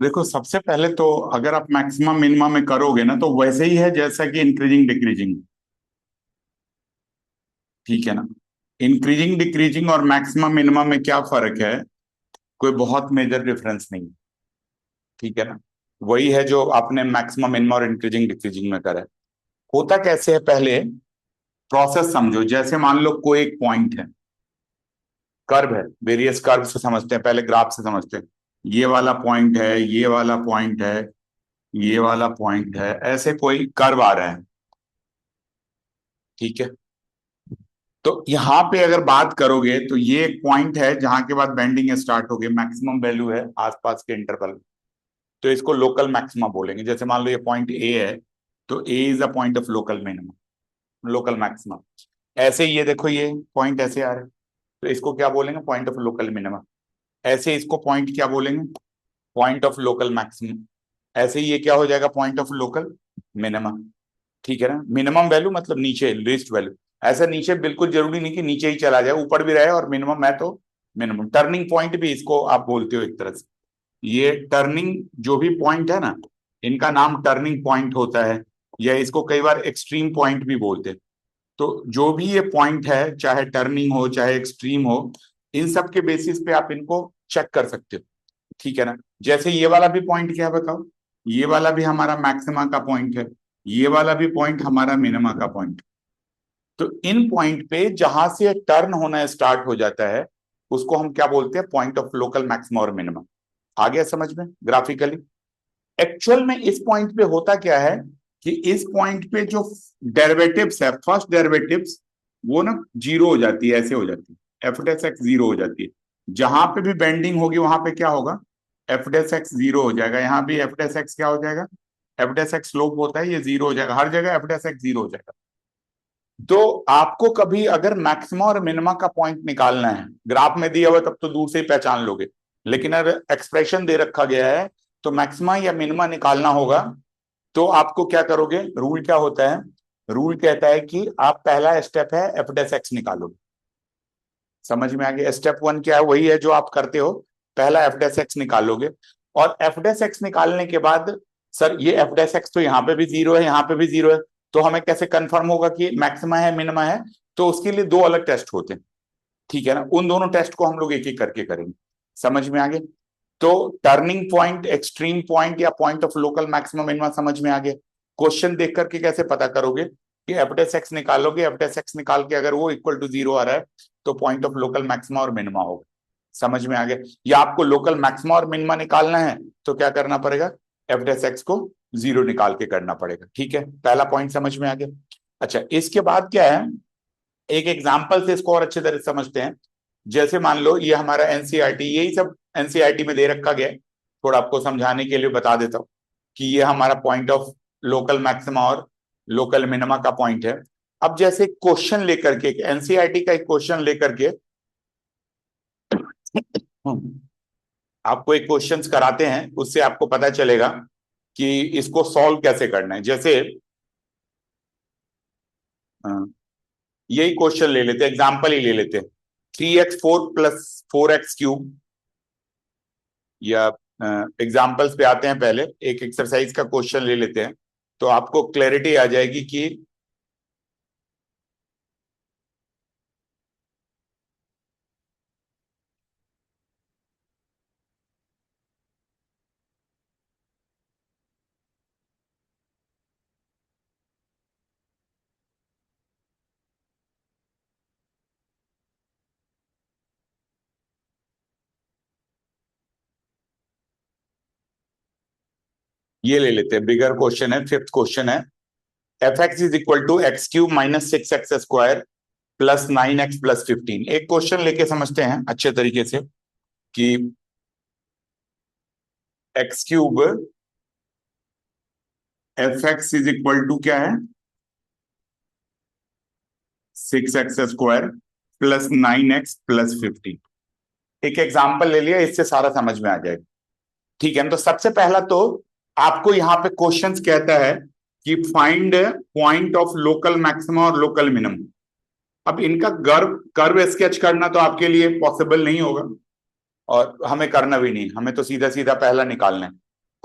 देखो, सबसे पहले तो अगर आप मैक्सिमम मिनिमम में करोगे ना, तो वैसे ही है जैसा कि इंक्रीजिंग डिक्रीजिंग। ठीक है ना। इंक्रीजिंग डिक्रीजिंग और मैक्सिमम मिनिमम में क्या फर्क है? कोई बहुत मेजर डिफरेंस नहीं। ठीक है ना। वही है जो आपने मैक्सिमम मिनिमम और इंक्रीजिंग डिक्रीजिंग में करा है। होता कैसे है, पहले प्रोसेस समझो। जैसे मान लो कोई एक पॉइंट है, कर्व है, वेरियस कर्व से समझते हैं, पहले ग्राफ से समझते हैं। ये वाला पॉइंट है, ये वाला पॉइंट है, ये वाला पॉइंट है, ऐसे कोई कर्व आ रहा है। ठीक है। तो यहाँ पे अगर बात करोगे तो ये एक पॉइंट है जहां के बाद बेंडिंग स्टार्ट हो गई, मैक्सिमम वैल्यू है आसपास के इंटरवल। तो इसको लोकल मैक्सिमा बोलेंगे। जैसे मान लो ये पॉइंट ए है, तो A is a point of local minimum, local maxima. ऐसे ही ये देखो, ये पॉइंट ऐसे आ रहे हैं, तो इसको क्या बोलेंगे? Point of local minimum. ऐसे इसको पॉइंट क्या बोलेंगे? Point of local maximum. ऐसे ही ये क्या हो जाएगा? Point of local minimum. ठीक है ना। मिनिमम वैल्यू मतलब नीचे, लीस्ट वैल्यू। ऐसा नीचे बिल्कुल जरूरी नहीं कि नीचे ही चला जाए, ऊपर भी रहे, और मिनिमम है तो मिनिमम। टर्निंग पॉइंट भी इसको आप बोलते हो एक तरह से। ये टर्निंग जो भी पॉइंट है ना, इनका नाम टर्निंग पॉइंट होता है, या इसको कई बार एक्सट्रीम पॉइंट भी बोलते हैं। तो जो भी ये पॉइंट है, चाहे टर्निंग हो चाहे एक्सट्रीम हो, इन सब के बेसिस पे आप इनको चेक कर सकते हो। ठीक है ना। जैसे ये वाला भी पॉइंट क्या है बताओ? ये वाला भी हमारा मैक्सिमा का पॉइंट है, ये वाला भी पॉइंट हमारा मिनिमा का पॉइंट। तो इन पॉइंट पे जहां से टर्न होना स्टार्ट हो जाता है, उसको हम क्या बोलते हैं? पॉइंट ऑफ लोकल मैक्सिमा और मिनिमा। आ गया समझ में ग्राफिकली? एक्चुअल में इस पॉइंट पे होता क्या है कि इस पॉइंट पे जो डेरिवेटिव्स है, फर्स्ट डेरिवेटिव्स, वो ना जीरो हो जाती है, ऐसे हो जाती है, एफ डेस एक्स जीरो हो जाती है। जहां पे भी बेंडिंग होगी वहां पे क्या होगा? एफ डेस एक्स जीरो हो जाएगा। यहाँ भी एफ डेस एक्स क्या हो जाएगा? एफ डेस एक्स स्लोप होता है, ये जीरो हो जाएगा, हर जगह एफ डेस एक्स जीरो हो जाएगा। तो आपको कभी अगर मैक्सिमा और मिनिमा का पॉइंट निकालना है, ग्राफ में दिया हुआ तब तो दूर से ही पहचान लोगे, लेकिन अगर एक्सप्रेशन दे रखा गया है तो मैक्सिमा या मिनिमा निकालना होगा, तो आपको क्या करोगे? रूल क्या होता है? रूल कहता है कि आप, पहला स्टेप है एफ डेस एक्स निकालोगे। समझ में आ गया? स्टेप वन क्या है? वही है जो आप करते हो, पहला एफ डेस एक्स निकालोगे। और एफ डेस एक्स निकालने के बाद, सर ये एफ डेस एक्स तो यहाँ पे भी जीरो है, यहाँ पे भी जीरो है, तो हमें कैसे कंफर्म होगा कि मैक्सिमा है मिनिमा है? तो उसके लिए दो अलग टेस्ट होते हैं। ठीक है ना। उन दोनों टेस्ट को हम लोग एक एक करके करेंगे। समझ में आ गया? तो टर्निंग पॉइंट, एक्सट्रीम पॉइंट या point of local maximum minimum समझ में आ गया। क्वेश्चन देख करके कैसे पता करोगे कि एफ डेस एक्स निकालोगे, एफ डेस एक्स निकाल के अगर वो इक्वल टू जीरो आ रहा है, तो पॉइंट ऑफ लोकल मैक्सिमा और मिनिमा होगा। समझ में आ गया? या आपको लोकल मैक्सिमा और मिनिमा निकालना है, तो क्या करना पड़ेगा? एफ डेस एक्स को जीरो निकाल के करना पड़ेगा। ठीक है, पहला पॉइंट समझ में आ गया। अच्छा, इसके बाद क्या है? एक एग्जाम्पल से इसको और अच्छे तरह से समझते हैं। जैसे मान लो ये हमारा एनसीईआरटी, यही सब एनसीईआरटी में दे रखा गया है। थोड़ा आपको समझाने के लिए बता देता हूँ कि ये हमारा पॉइंट ऑफ लोकल मैक्सिमा और लोकल मिनिमा का पॉइंट है। अब जैसे क्वेश्चन लेकर के, एनसीईआरटी का एक क्वेश्चन लेकर के आपको एक क्वेश्चंस कराते हैं, उससे आपको पता चलेगा कि इसको सॉल्व कैसे करना है। जैसे अ, यही क्वेश्चन ले लेते, एग्जाम्पल ही ले लेते। 3x4 प्लस 4x3, या एग्जाम्पल्स पे आते हैं। पहले एक एक्सरसाइज का क्वेश्चन ले लेते हैं, तो आपको क्लैरिटी आ जाएगी कि ये ले लेते हैं। बिगर क्वेश्चन है, फिफ्थ क्वेश्चन है। F x is equal to x cube minus 6x² plus 9x plus 15। एक क्वेश्चन लेके समझते हैं अच्छे तरीके से कि x cube f x is equal to क्या है? 6x² plus 9x plus 15। एक एग्जाम्पल ले लिया, इससे सारा समझ में आ जाएगा। ठीक है। तो सबसे पहला तो आपको यहाँ पे क्वेश्चंस कहता है कि find point of local maxima और लोकल मिनिमम। अब इनका कर्व कर्व स्केच करना तो आपके लिए पॉसिबल नहीं होगा, और हमें करना भी नहीं, हमें तो सीधा सीधा पहला निकालना है।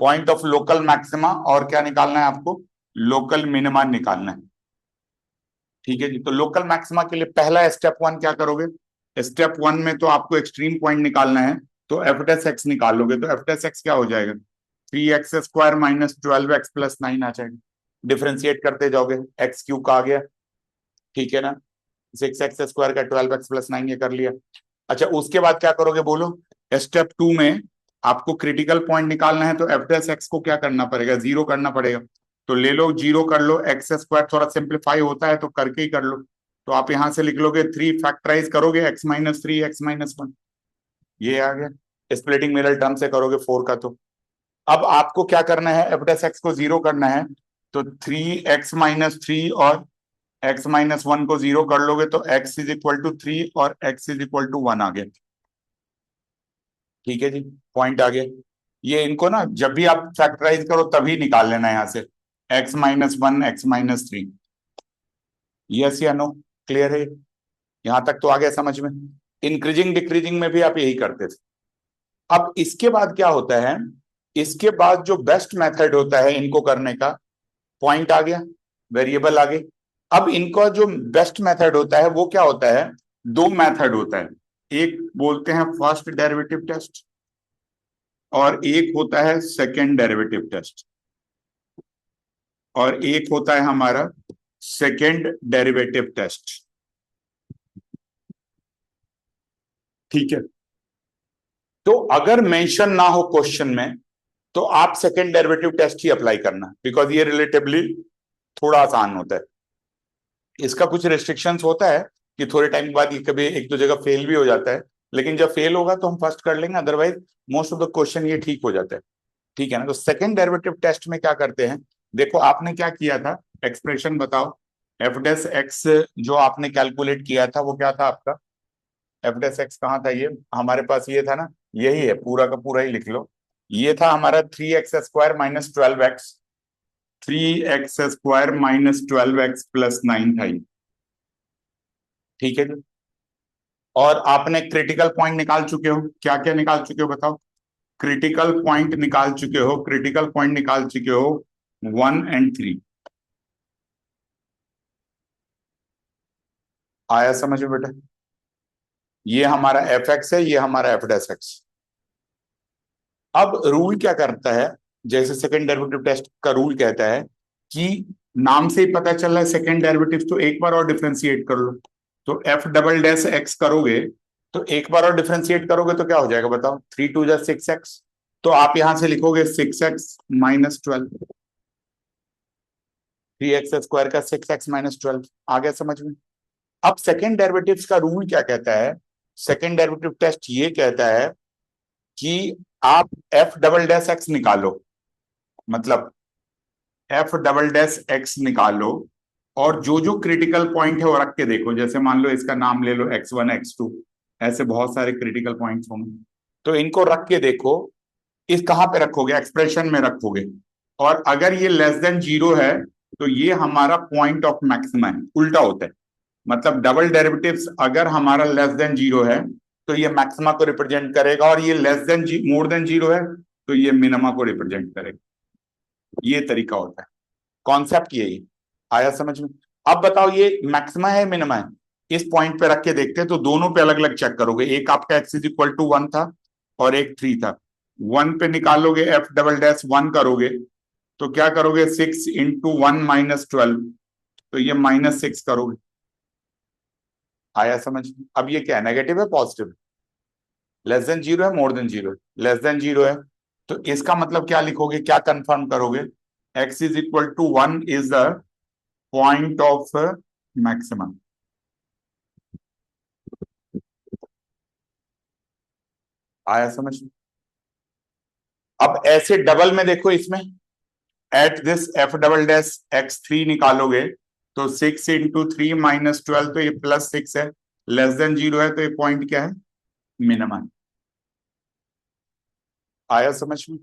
पॉइंट ऑफ लोकल मैक्सिमा और क्या निकालना है आपको, लोकल मिनिमा निकालना है। ठीक है जी, तो लोकल मैक्सिमा के लिए पहला स्टेप वन क्या करोगे, स्टेप वन में तो आपको एक्सट्रीम पॉइंट निकालना है, तो एफ डेस एक्स निकाल लोगे, तो एफ डेस एक्स क्या हो जाएगा, 3x² माइनस 12x प्लस 9 आ जाएगा। डिफ्रेंशिएट करते जाओगे, एक्स क्यूब का आ गया, ठीक है ना, 6x² का 12x प्लस 9 ये कर लिया। अच्छा उसके बाद क्या करोगे बोलो, स्टेप टू में आपको क्रिटिकल पॉइंट निकालना है, तो एफ डेस एक्स को क्या करना पड़ेगा, जीरो करना पड़ेगा, तो ले लो जीरो कर लो, x², थोड़ा सिंप्लीफाई होता है तो करके ही कर लो, तो आप यहां से लिख लोगे 3 फैक्टराइज करोगे x-3 x-1, ये आ गया। स्प्लिटिंग मिरर टर्म से करोगे 4 का, तो अब आपको क्या करना है, एफ डेस एक्स को जीरो करना है, तो 3x-3 और x-1 को जीरो कर लोगे तो x इज इक्वल टू 3 और x इज इक्वल टू 1 आ गया। ठीक है जी, पॉइंट आ गया। ये इनको ना जब भी आप फैक्टराइज करो तभी निकाल लेना है यहां से, x-1 x-3। यस या नो, क्लियर है, यहां तक तो आ गया समझ में। इंक्रीजिंग डिक्रीजिंग में भी आप यही करते थे। अब इसके बाद क्या होता है, इसके बाद जो बेस्ट मेथड होता है इनको करने का, पॉइंट आ गया, वेरिएबल आ गई। अब इनका जो बेस्ट मेथड होता है वो क्या होता है, दो मेथड होता है, एक बोलते हैं फर्स्ट डेरिवेटिव टेस्ट और एक होता है सेकेंड डेरिवेटिव टेस्ट, और एक होता है हमारा सेकेंड डेरिवेटिव टेस्ट। ठीक है, तो अगर मेंशन ना हो क्वेश्चन में तो आप सेकेंड डेरिवेटिव टेस्ट ही अप्लाई करना, बिकॉज ये रिलेटिवली थोड़ा आसान होता है। इसका कुछ रिस्ट्रिक्शंस होता है कि थोड़े टाइम बाद ये कभी एक दो जगह फेल भी हो जाता है, लेकिन जब फेल होगा तो हम फर्स्ट कर लेंगे, otherwise most of the question ये ठीक हो जाता है। ठीक है ना, तो सेकंड डेरिवेटिव टेस्ट में क्या करते हैं, देखो आपने क्या किया था, एक्सप्रेशन बताओ, एफ डेस एक्स जो आपने कैलकुलेट किया था वो क्या था आपका, एफ डेस एक्स कहाँ था, ये हमारे पास ये था ना, यही है, पूरा का पूरा ही लिख लो, ये था हमारा 3x² minus 12x, 3x² minus 12x plus 9 था ये। ठीक है जी, और आपने क्रिटिकल पॉइंट निकाल चुके हो, क्या क्या निकाल चुके हो बताओ, क्रिटिकल पॉइंट निकाल चुके हो, क्रिटिकल पॉइंट निकाल चुके हो 1 और 3। आया समझ में बेटा, ये हमारा एफ एक्स है, ये हमारा एफ डेस एक्स। अब रूल क्या करता है, जैसे सेकंड डेरिवेटिव टेस्ट का रूल कहता है कि नाम से ही पता चल रहा है सेकंड डेरिवेटिव, तो एक बार और डिफ्रेंशिएट कर लो, तो एफ डबल डैश एक्स करोगे, तो एक बार और डिफ्रेंशिएट करोगे तो क्या हो जाएगा बताओ, 3 × 2 = 6x, तो आप यहां से लिखोगे 6x माइनस 12, 3x² का 6x-12, आ गया समझ में। अब सेकेंड डेरिवेटिव्स का रूल क्या कहता है, सेकेंड डेरिवेटिव टेस्ट ये कहता है कि आप एफ डबल डैश एक्स निकालो, मतलब एफ डबल डैश एक्स निकालो, और जो जो क्रिटिकल पॉइंट है वो रख के देखो, जैसे मान लो इसका नाम ले लो x1 x2, ऐसे बहुत सारे क्रिटिकल पॉइंट्स होंगे, तो इनको रख के देखो, इस कहां पे रखोगे, एक्सप्रेशन में रखोगे, और अगर ये लेस देन जीरो है तो ये हमारा पॉइंट ऑफ मैक्सिमा है, उल्टा होता है, मतलब डबल डेरिवेटिव्स अगर हमारा लेस देन जीरो है तो ये मैक्सिमा को रिप्रेजेंट करेगा, और ये less than more than zero है तो ये मिनिमा को रिप्रेजेंट करेगा। ये तरीका होता है, कॉन्सेप्ट यही, आया समझ में। अब बताओ ये मैक्सिमा है मिनिमा है, इस पॉइंट पे रख के देखते हैं, तो दोनों पे अलग अलग चेक करोगे, एक आपका एक्स इज इक्वल टू 1 था और एक 3 था, 1 पे निकालोगे एफ डबल डैश 1 करोगे, तो क्या करोगे 6 × 1 - 12, तो ये -6 करोगे। आया समझ में, अब ये क्या है, नेगेटिव है पॉजिटिव, लेस देन जीरो है more than zero, less than zero है, तो इसका मतलब क्या लिखोगे, क्या कंफर्म करोगे, x is equal to 1 is the point of maximum. आया समझ में। अब ऐसे डबल में देखो, इसमें at this f double dash x3 निकालोगे, तो 6 × 3 - 12, तो ये +6 है, लेस देन जीरो है, तो ये पॉइंट क्या है, मिनिमम। आया समझ में,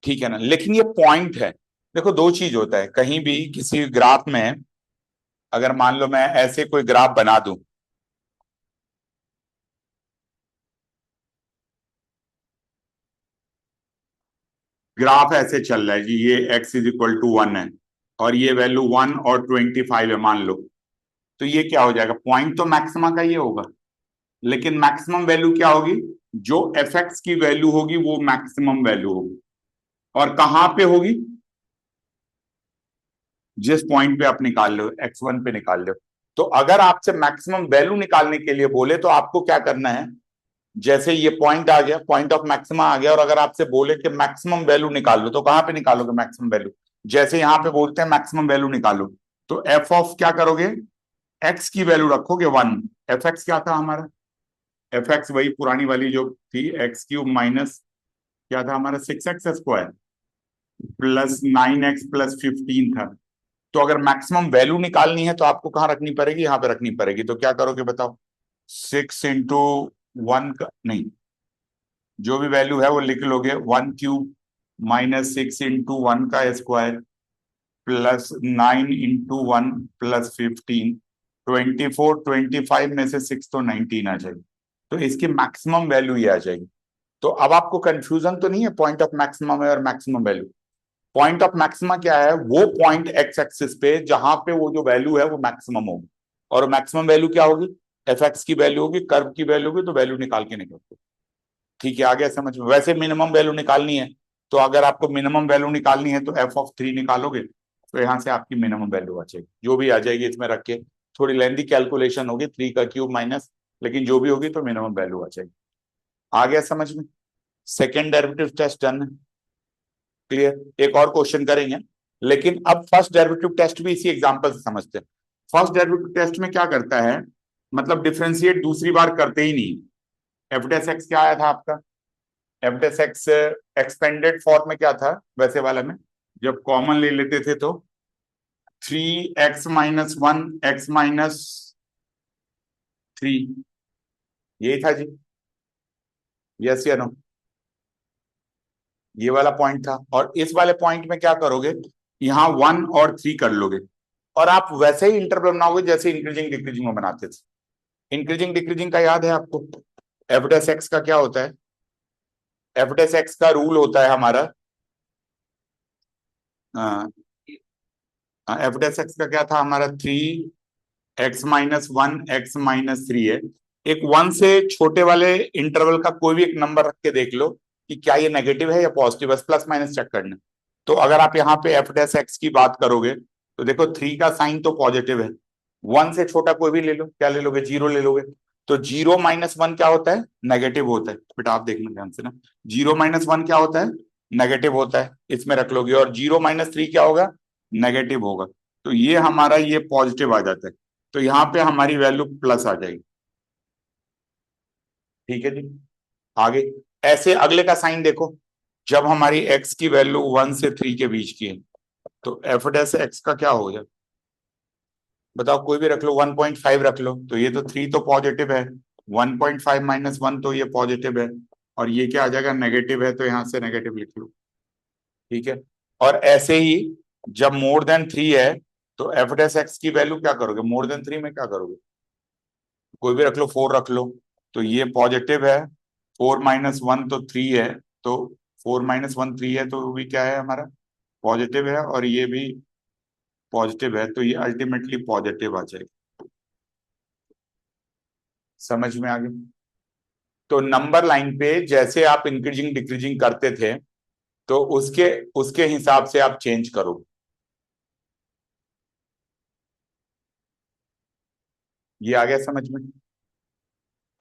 ठीक है ना, लेकिन ये पॉइंट है, देखो दो चीज होता है, कहीं भी किसी ग्राफ में, अगर मान लो मैं ऐसे कोई ग्राफ बना दूं, ग्राफ ऐसे चल रहा है जी, ये x इज इक्वल टू 1 है और ये वैल्यू 1 और 25 है मान लो, तो ये क्या हो जाएगा, पॉइंट तो मैक्सिमा का ये होगा, लेकिन मैक्सिमम वैल्यू क्या होगी, जो एफ एक्स की वैल्यू होगी वो मैक्सिमम वैल्यू होगी। और कहां पे होगी, जिस पॉइंट पे आप निकाल रहे हो, x1 पे निकाल रहे हो। तो अगर आपसे मैक्सिमम वैल्यू निकालने के लिए बोले तो आपको क्या करना है, जैसे ये पॉइंट आ गया, पॉइंट ऑफ मैक्सिमा आ गया, और अगर आपसे बोले कि मैक्सिमम वैल्यू निकालो तो कहां पे निकालोगे मैक्सिमम वैल्यू, जैसे यहां पे बोलते हैं मैक्सिमम वैल्यू निकालो, तो एफ ऑफ क्या करोगे, एक्स की वैल्यू रखोगे 1। एफ एक्स क्या था हमारा, एफ एक्स वही पुरानी वाली जो थी, एक्स क्यूब माइनस क्या था हमारा 6x² प्लस 9x प्लस 15 था। तो अगर मैक्सिमम वैल्यू निकालनी है तो आपको कहां रखनी पड़ेगी, यहां पे रखनी पड़ेगी। तो क्या करोगे बताओ, 6 × 1 का नहीं, जो भी वैल्यू है वो लिख लोगे, 1³ माइनस 6 × 1 का स्क्वायर प्लस 9 × 1 प्लस 15, 24, 25 में से 6 तो 19 आ जाएगी, तो इसकी मैक्सिमम वैल्यू ये आ जाएगी। तो अब आपको कंफ्यूजन तो नहीं है पॉइंट ऑफ मैक्सिमम है और maximum value. Point of maxima क्या है, वो पॉइंट एक्स एक्सिस पे जहां पे वो जो वैल्यू है वो मैक्सिमम होगी, और मैक्सिमम वैल्यू क्या होगी, एफ एक्स की वैल्यू होगी, कर्व की वैल्यू होगी, तो वैल्यू निकाल के निकलते। ठीक है, आगे समझ में। वैसे मिनिमम वैल्यू निकालनी है, तो अगर आपको मिनिमम वैल्यू निकालनी है तो एफ ऑफ 3 निकालोगे, तो यहाँ से आपकी मिनिमम वैल्यू आ जाएगी, जो भी आ जाएगी इसमें रख के। थोड़ी लेंथी कैलकुलेशन होगी, 3 का क्यूब माइनस, लेकिन जो भी होगी तो मिनिमम वैल्यू आ जाएगी। आ गया समझ में। सेकेंड डेरिवेटिव टेस्ट डन है, क्लियर। एक और क्वेश्चन करेंगे, लेकिन अब फर्स्ट डेरिवेटिव टेस्ट भी इसी एग्जांपल से समझते हैं। फर्स्ट डेरिवेटिव टेस्ट में क्या करता है, मतलब डिफरेंशिएट दूसरी बार करते ही नहीं। एफ डेस एक्स क्या आया था आपका, एफ डेस एक्स एक्सपेंडेड फॉर्म में क्या था वैसे वाला में, जब कॉमन ले लेते थे तो 3x-1 x-3, यही था जी, यस या नो, ये वाला पॉइंट था। और इस वाले पॉइंट में क्या करोगे, यहाँ 1 और 3 कर लोगे, और आप वैसे ही इंटरवल बनाओगे जैसे इंक्रीजिंग डिक्रीजिंग में बनाते थे। इंक्रीजिंग डिक्रीजिंग का याद है आपको, एफ डेस एक्स का क्या होता है, एफ डेस एक्स का रूल होता है हमारा, एफ डेस एक्स का क्या था हमारा, 3x-1 x-3 है। एक 1 से छोटे वाले इंटरवल का कोई भी एक नंबर रख के देख लो कि क्या ये नेगेटिव है या पॉजिटिव, बस प्लस माइनस चेक करना। तो अगर आप यहाँ पे एफ डेस एक्स की बात करोगे तो देखो 3 का साइन तो पॉजिटिव है, 1 से छोटा कोई भी ले लो, क्या ले लोगे, 0 ले लोगे। तो 0-1 क्या होता है, नेगेटिव होता है, बेटा आप देखना ध्यान से ना, 0-1 क्या होता है, नेगेटिव होता है, इसमें रख लोगे। और 0-3 क्या होगा, नेगेटिव होगा। तो ये हमारा ये पॉजिटिव आ जाता है, तो यहाँ पे हमारी वैल्यू प्लस आ जाएगी। ठीक है जी, आगे ऐसे अगले का साइन देखो, जब हमारी x की वैल्यू 1 से 3 के बीच की है, तो एफ डेस एक्स का क्या हो जाए, बताओ कोई भी रख लो, 1.5 रख लो, तो ये तो 3 तो पॉजिटिव है, 1.5 माइनस 1 तो ये पॉजिटिव है, और ये क्या आ जाएगा, नेगेटिव है, तो यहां से नेगेटिव लिख लो। ठीक है, और ऐसे ही जब मोर देन 3 है तो एफ डेस एक्स की वैल्यू क्या करोगे, मोर देन 3 में क्या करोगे, कोई भी रख लो, 4 रख लो, तो ये पॉजिटिव है, 4-1 तो 3 है, तो 4-1 3 है, तो वो भी क्या है हमारा, पॉजिटिव है, और ये भी पॉजिटिव है, तो ये अल्टीमेटली पॉजिटिव आ जाएगी। समझ में आ गया। तो नंबर लाइन पे जैसे आप इंक्रीजिंग डिक्रीजिंग करते थे, तो उसके उसके हिसाब से आप चेंज करो। ये आ गया समझ में।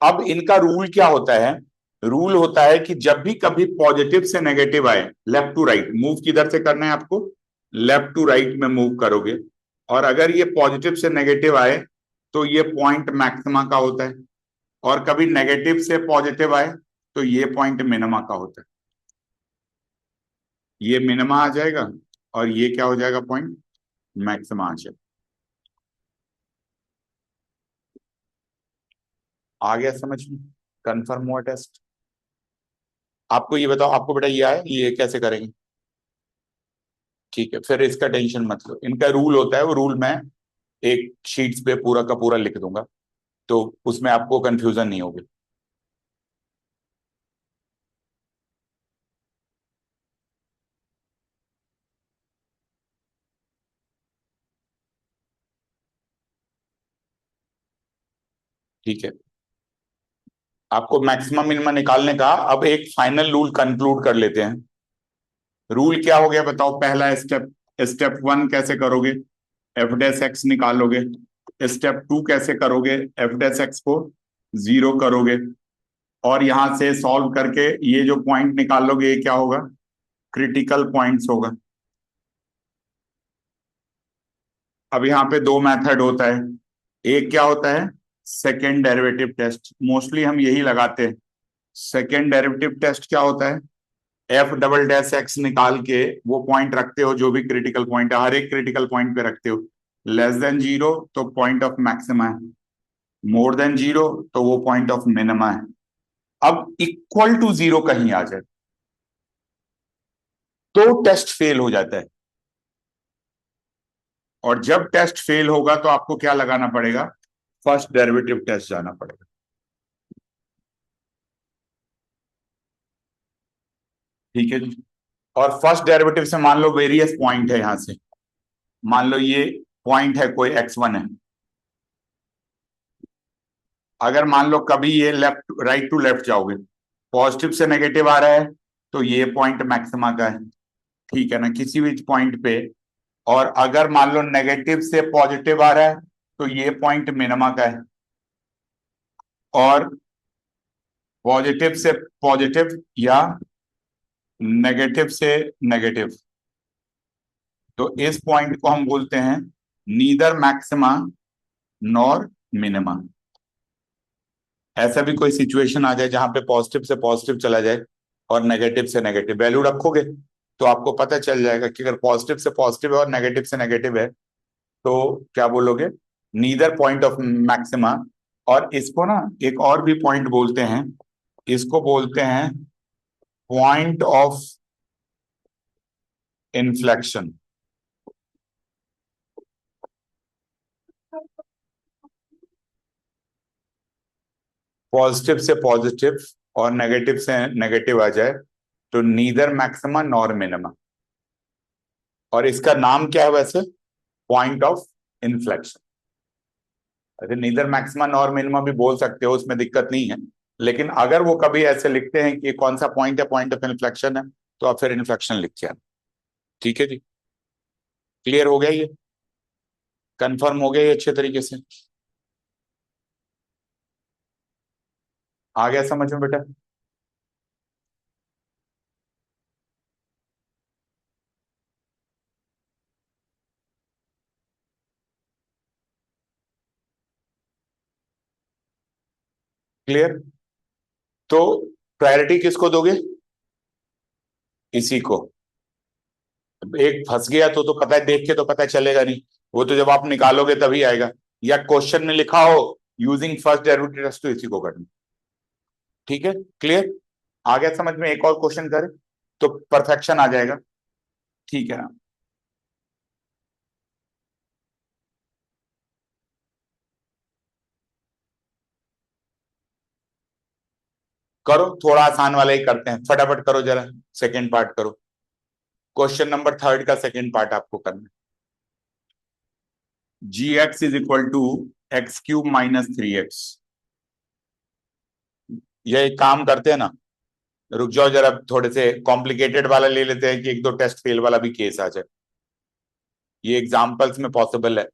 अब इनका रूल क्या होता है, रूल होता है कि जब भी कभी पॉजिटिव से नेगेटिव आए, लेफ्ट टू राइट मूव किधर से करना है आपको, लेफ्ट टू राइट में मूव करोगे, और अगर ये पॉजिटिव से नेगेटिव आए तो ये पॉइंट मैक्सिमा का होता है, और कभी नेगेटिव से पॉजिटिव आए तो ये पॉइंट मिनिमा का होता है। ये मिनिमा आ जाएगा और ये क्या हो जाएगा, पॉइंट मैक्सिमा आ जाएगा। आ गया समझ में, कंफर्म हुआ टेस्ट। आपको ये बताओ, आपको बेटा ये आया, ये कैसे करेंगे, ठीक है, फिर इसका टेंशन मत लो, इनका रूल होता है, वो रूल मैं एक शीट्स पे पूरा का पूरा लिख दूंगा, तो उसमें आपको कंफ्यूजन नहीं होगी। ठीक है, आपको मैक्सिमम मिनिमम निकालने का। अब एक फाइनल रूल कंक्लूड कर लेते हैं। रूल क्या हो गया बताओ? पहला स्टेप, स्टेप वन कैसे करोगे? एफ डैश एक्स निकालोगे। स्टेप टू कैसे करोगे? एफ डैश एक्स को जीरो करोगे, और यहां से सॉल्व करके ये जो पॉइंट निकालोगे ये क्या होगा? क्रिटिकल पॉइंट्स होगा। अब यहाँ पे दो मेथड होता है। एक क्या होता है? सेकेंड डेरिवेटिव टेस्ट, मोस्टली हम यही लगाते हैं। सेकेंड डेरिवेटिव टेस्ट क्या होता है? एफ डबल डैश एक्स निकाल के वो पॉइंट रखते हो, जो भी क्रिटिकल पॉइंट है हर एक क्रिटिकल पॉइंट पे रखते हो। लेस देन जीरो तो पॉइंट ऑफ मैक्सिमा है, मोर देन जीरो तो वो पॉइंट ऑफ मिनिमा है। अब इक्वल टू जीरो कहीं आ जाए तो टेस्ट फेल हो जाता है, और जब टेस्ट फेल होगा तो आपको क्या लगाना पड़ेगा? फर्स्ट डेरिवेटिव टेस्ट जाना पड़ेगा। ठीक है जी। और फर्स्ट डेरिवेटिव से मान लो वेरियस पॉइंट है, यहां से मान लो ये पॉइंट है, कोई x1 है। अगर मान लो कभी ये लेफ्ट राइट टू लेफ्ट जाओगे, पॉजिटिव से नेगेटिव आ रहा है तो ये पॉइंट मैक्सिमा का है, ठीक है ना, किसी भी पॉइंट पे। और अगर मान लो नेगेटिव से पॉजिटिव आ रहा है तो ये पॉइंट मिनिमा का है। और पॉजिटिव से पॉजिटिव या नेगेटिव से नेगेटिव, तो इस पॉइंट को हम बोलते हैं नीदर मैक्सिमा नॉर मिनिमा। ऐसा भी कोई सिचुएशन आ जाए जहां पे पॉजिटिव से पॉजिटिव चला जाए और नेगेटिव से नेगेटिव वैल्यू रखोगे, तो आपको पता चल जाएगा कि अगर पॉजिटिव से पॉजिटिव है और नेगेटिव से नेगेटिव है तो क्या बोलोगे? Neither point of maxima. और इसको ना एक और भी पॉइंट बोलते हैं, इसको बोलते हैं पॉइंट ऑफ इन्फ्लेक्शन। पॉजिटिव से पॉजिटिव और नेगेटिव से नेगेटिव आ जाए तो नीदर मैक्सिमा नॉर मिनिमा। और इसका नाम क्या है वैसे? Point of inflection. अरे नीदर मैक्सिमा नॉर मिनिमा भी बोल सकते हो, उसमें दिक्कत नहीं है। लेकिन अगर वो कभी ऐसे लिखते हैं कि कौन सा पॉइंट है, पॉइंट ऑफ इन्फ्लेक्शन है, तो आप फिर इन्फ्लेक्शन लिख के आना। ठीक है जी। क्लियर हो गया ये? कंफर्म हो गया ये अच्छे तरीके से? आ गया समझ में बेटा? क्लियर। तो प्रायोरिटी किसको दोगे? इसी को। एक फंस गया तो पता है, देख के तो पता चलेगा नहीं, वो तो जब आप निकालोगे तभी आएगा। या क्वेश्चन में लिखा हो यूजिंग फर्स्ट डेरिवेटिव टेस्ट, तो इसी को करना। ठीक है, क्लियर। आ गया समझ में? एक और क्वेश्चन करें तो परफेक्शन आ जाएगा। ठीक है ना? करो, थोड़ा आसान वाला ही करते हैं, फटाफट करो जरा। सेकेंड पार्ट करो। क्वेश्चन नंबर थर्ड का सेकेंड पार्ट आपको करना है। G X is equal to x cube minus three X. ये एक काम करते हैं ना, रुक जाओ जरा, थोड़े से कॉम्प्लिकेटेड वाला ले लेते हैं कि एक दो टेस्ट फेल वाला भी केस आ जाए। ये एग्जाम्पल्स में पॉसिबल है।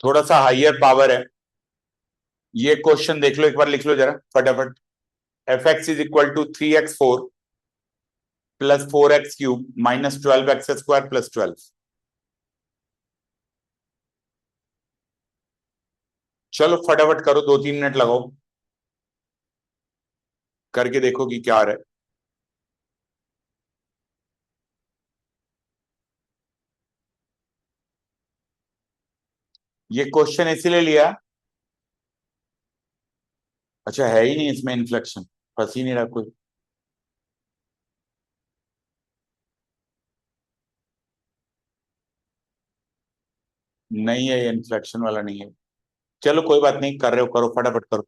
थोड़ा सा हाइयर पावर है। ये क्वेश्चन देख लो एक बार, लिख लो जरा फटाफट। F x is equal to three x four plus four x cube minus twelve x square plus twelve. चलो फटाफट करो, दो तीन मिनट लगाओ, करके देखो कि क्या आ रहा है। ये क्वेश्चन इसीलिए लिया। अच्छा, है ही नहीं इसमें इन्फ्लेक्शन, फंस ही नहीं रहा कोई। नहीं है, ये इन्फ्लेक्शन वाला नहीं है। चलो कोई बात नहीं, कर रहे हो करो, फटाफट करो।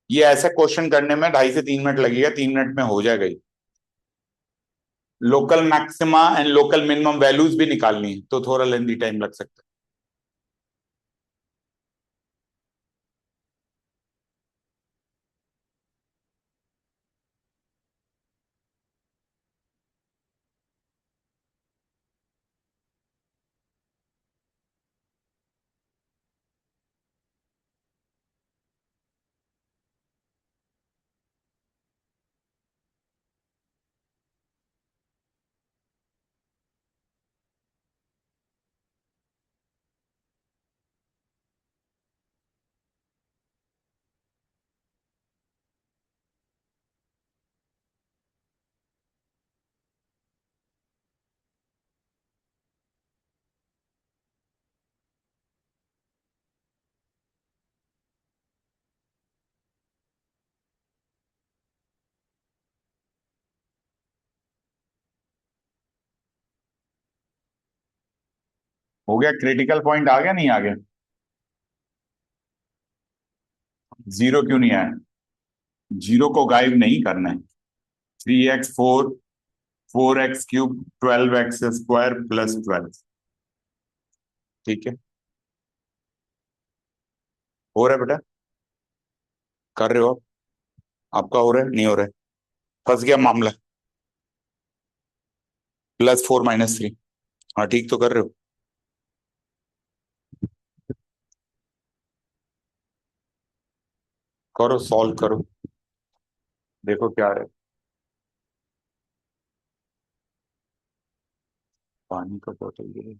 ये ऐसे क्वेश्चन करने में 2.5 से 3 मिनट लगेगा, 3 मिनट में हो जाएगा। Local maxima and local minimum values भी निकालनी है तो थोड़ा लेंदी टाइम लग सकता है। हो गया, क्रिटिकल पॉइंट आ गया नहीं आ गया? जीरो क्यों नहीं आया? जीरो को गायब नहीं करना है। 3x4, 4x³ 12x² +12। ठीक है, हो रहा है बेटा? कर रहे हो आप? आपका हो रहा है नहीं हो रहा है? फंस गया मामला। +4 - 3। हाँ ठीक तो कर रहे हो। करो, सॉल्व करो, देखो क्या है। पानी का बोतल ये।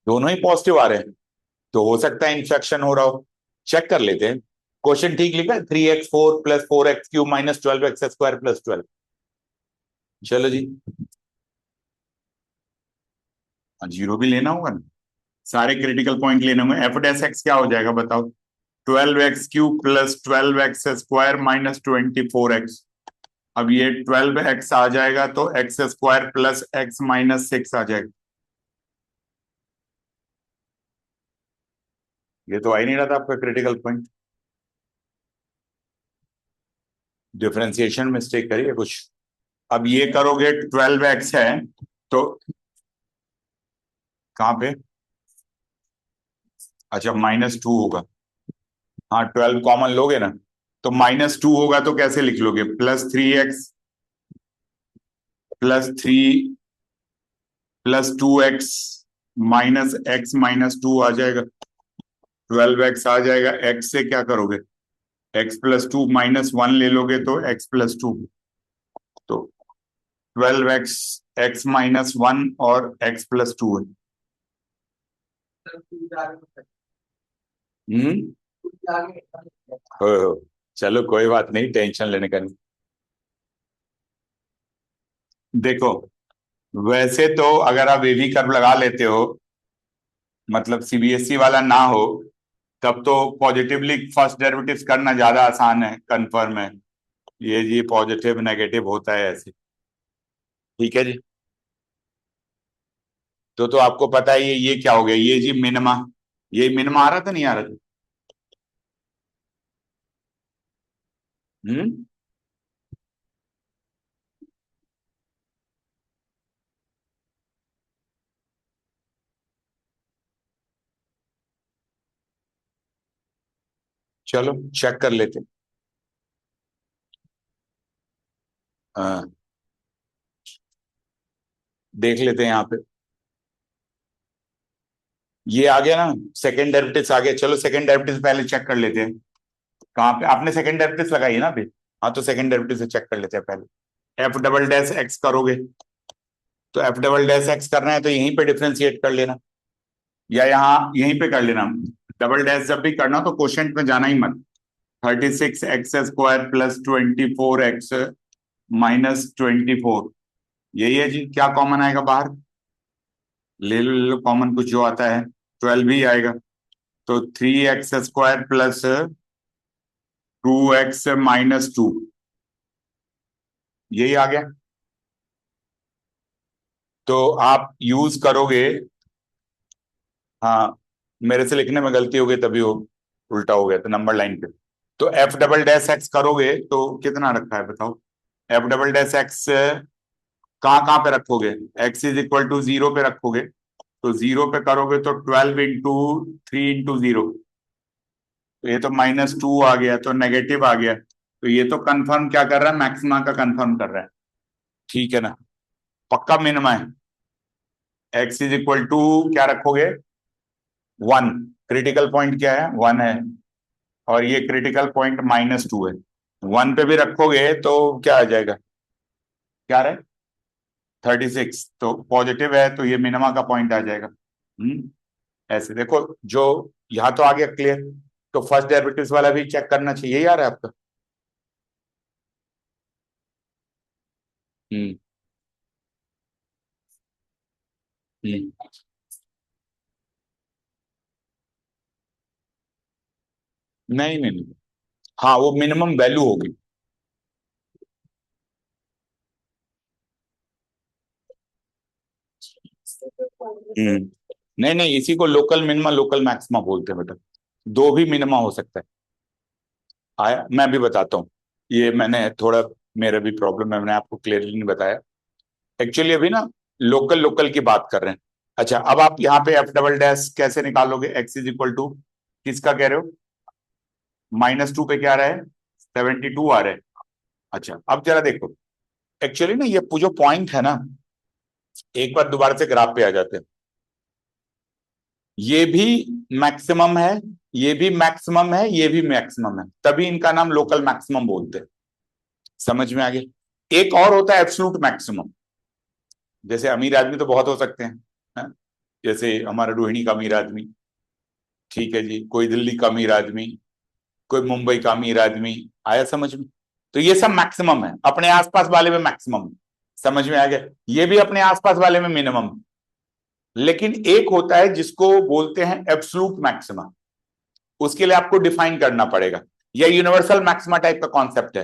दोनों ही पॉजिटिव आ रहे हैं, तो हो सकता है इंफेक्शन हो रहा हो। चेक कर लेते हैं। क्वेश्चन ठीक लिखा है, 3x4 +4x³ -12x² +12। चलो जी। हाँ, जीरो भी लेना होगा ना, सारे क्रिटिकल पॉइंट लेने होंगे। f' क्या हो जाएगा बताओ? 12x³ +12x² -24x। अब ये 12x आ जाएगा तो x² +x - 6 आ जाएगा। ये तो आ ही नहीं रहा था आपका क्रिटिकल पॉइंट। डिफरेंशिएशन मिस्टेक करिए कुछ। अब ये करोगे, 12x है तो कहाँ पे? अच्छा, -2 होगा। हाँ, 12 कॉमन लोगे ना, तो -2 होगा तो कैसे लिख लोगे? +3x +3 +2x -x - 2 आ जाएगा। 12x आ जाएगा, x से क्या करोगे? x +2 -1 ले लोगे तो x +2। तो 12x x - 1 और x +2 है। हम्म। चलो कोई बात नहीं, टेंशन लेने का नहीं। देखो, वैसे तो अगर आप एवी कर्व लगा लेते हो, मतलब सीबीएसई वाला ना हो, तब तो पॉजिटिवली फर्स्ट डेरिवेटिव्स करना ज्यादा आसान है, कंफर्म है। ये पॉजिटिव नेगेटिव होता है ऐसे। ठीक है जी। तो आपको पता है ये क्या हो गया, ये जी मिनिमा। ये मिनिमा आ रहा था नहीं आ रहा था? हम्म। चलो चेक कर लेते। हाँ, देख लेते हैं यहाँ पे। ये आ गया ना, सेकेंड डेरिवेटिव्स आ गया। चलो सेकेंड डेरिवेटिव्स पहले चेक कर लेते हैं। कहाँ पे आपने सेकेंड डेरिवेटिव्स लगाई है ना अभी? हाँ, तो सेकेंड डेरिवेटिव से चेक कर लेते हैं पहले। f डबल डैश एक्स करोगे, तो f डबल डैश एक्स करना है तो यहीं पे डिफ्रेंशिएट कर लेना। या यहाँ यहीं पे कर लेना। डबल डैश जब भी करना तो क्वोशिएंट में जाना ही मत। 36x² प्लस 24x माइनस 24, यही है जी। क्या कॉमन आएगा बाहर? ले लो कॉमन, कुछ जो आता है 12 ही आएगा। तो 3x² प्लस 2x माइनस 2, यही आ गया। तो आप यूज करोगे, हाँ मेरे से लिखने में गलती हो गई तभी वो उल्टा हो गया था नंबर लाइन पे। तो एफ डबल डैश एक्स करोगे तो कितना रखा है बताओ? एफ डबल डैश एक्स कहाँ कहाँ पे रखोगे? एक्स इज इक्वल टू 0 पे रखोगे। तो 0 पे करोगे तो 12 × 3 × 0, तो ये तो -2 आ गया, तो नेगेटिव आ गया। तो ये तो कंफर्म क्या कर रहा है? मैक्सिमा का कंफर्म कर रहा है। ठीक है ना? पक्का मिनिमा है। एक्स इज इक्वल टू क्या रखोगे? 1। क्रिटिकल पॉइंट क्या है? 1 है। और ये क्रिटिकल पॉइंट -2 है। 1 पे भी रखोगे तो क्या आ जाएगा? क्या रहे? 36, तो पॉजिटिव है तो ये मिनिमा का पॉइंट आ जाएगा। ऐसे देखो, जो यहाँ तो आ गया क्लियर। तो फर्स्ट डेरिवेटिव्स वाला भी चेक करना चाहिए यार आपका। हम्म हम्म नहीं नहीं नहीं, हाँ वो मिनिमम वैल्यू होगी। हम्म नहीं नहीं, इसी को लोकल मिनिमा लोकल मैक्सिमा बोलते हैं बेटा। दो भी मिनिमा हो सकता है। आया, मैं भी बताता हूँ। ये मैंने थोड़ा, मेरा भी प्रॉब्लम है, मैंने आपको क्लियरली नहीं बताया। एक्चुअली अभी ना लोकल लोकल की बात कर रहे हैं। अच्छा, अब आप यहाँ पे एफ डबल डैश कैसे निकालोगे? एक्स इज इक्वल टू किसका कह रहे हो? -2 पे क्या आ रहा है? 72 आ रहा है। अच्छा अब जरा देखो, एक्चुअली ना ये जो पॉइंट है ना, एक बार दोबारा से ग्राफ पे आ जाते हैं। ये भी मैक्सिमम है, ये भी मैक्सिमम है, ये भी मैक्सिमम है, तभी इनका नाम लोकल मैक्सिमम बोलते हैं। समझ में आ गया? एक और होता है एब्सोल्यूट मैक्सिमम। जैसे अमीर आदमी तो बहुत हो सकते हैं, है? जैसे हमारा रोहिणी का अमीर आदमी, ठीक है जी, कोई दिल्ली का अमीर आदमी, कोई मुंबई का अमीर आदमी। आया समझ में? तो ये सब मैक्सिमम है, अपने आसपास वाले में मैक्सिमम। समझ में आ गया? ये भी अपने आसपास वाले में मिनिमम। लेकिन एक होता है जिसको बोलते हैं एब्सोल्यूट मैक्सिमा, उसके लिए आपको डिफाइन करना पड़ेगा। यह यूनिवर्सल मैक्सिमा टाइप का कॉन्सेप्ट है।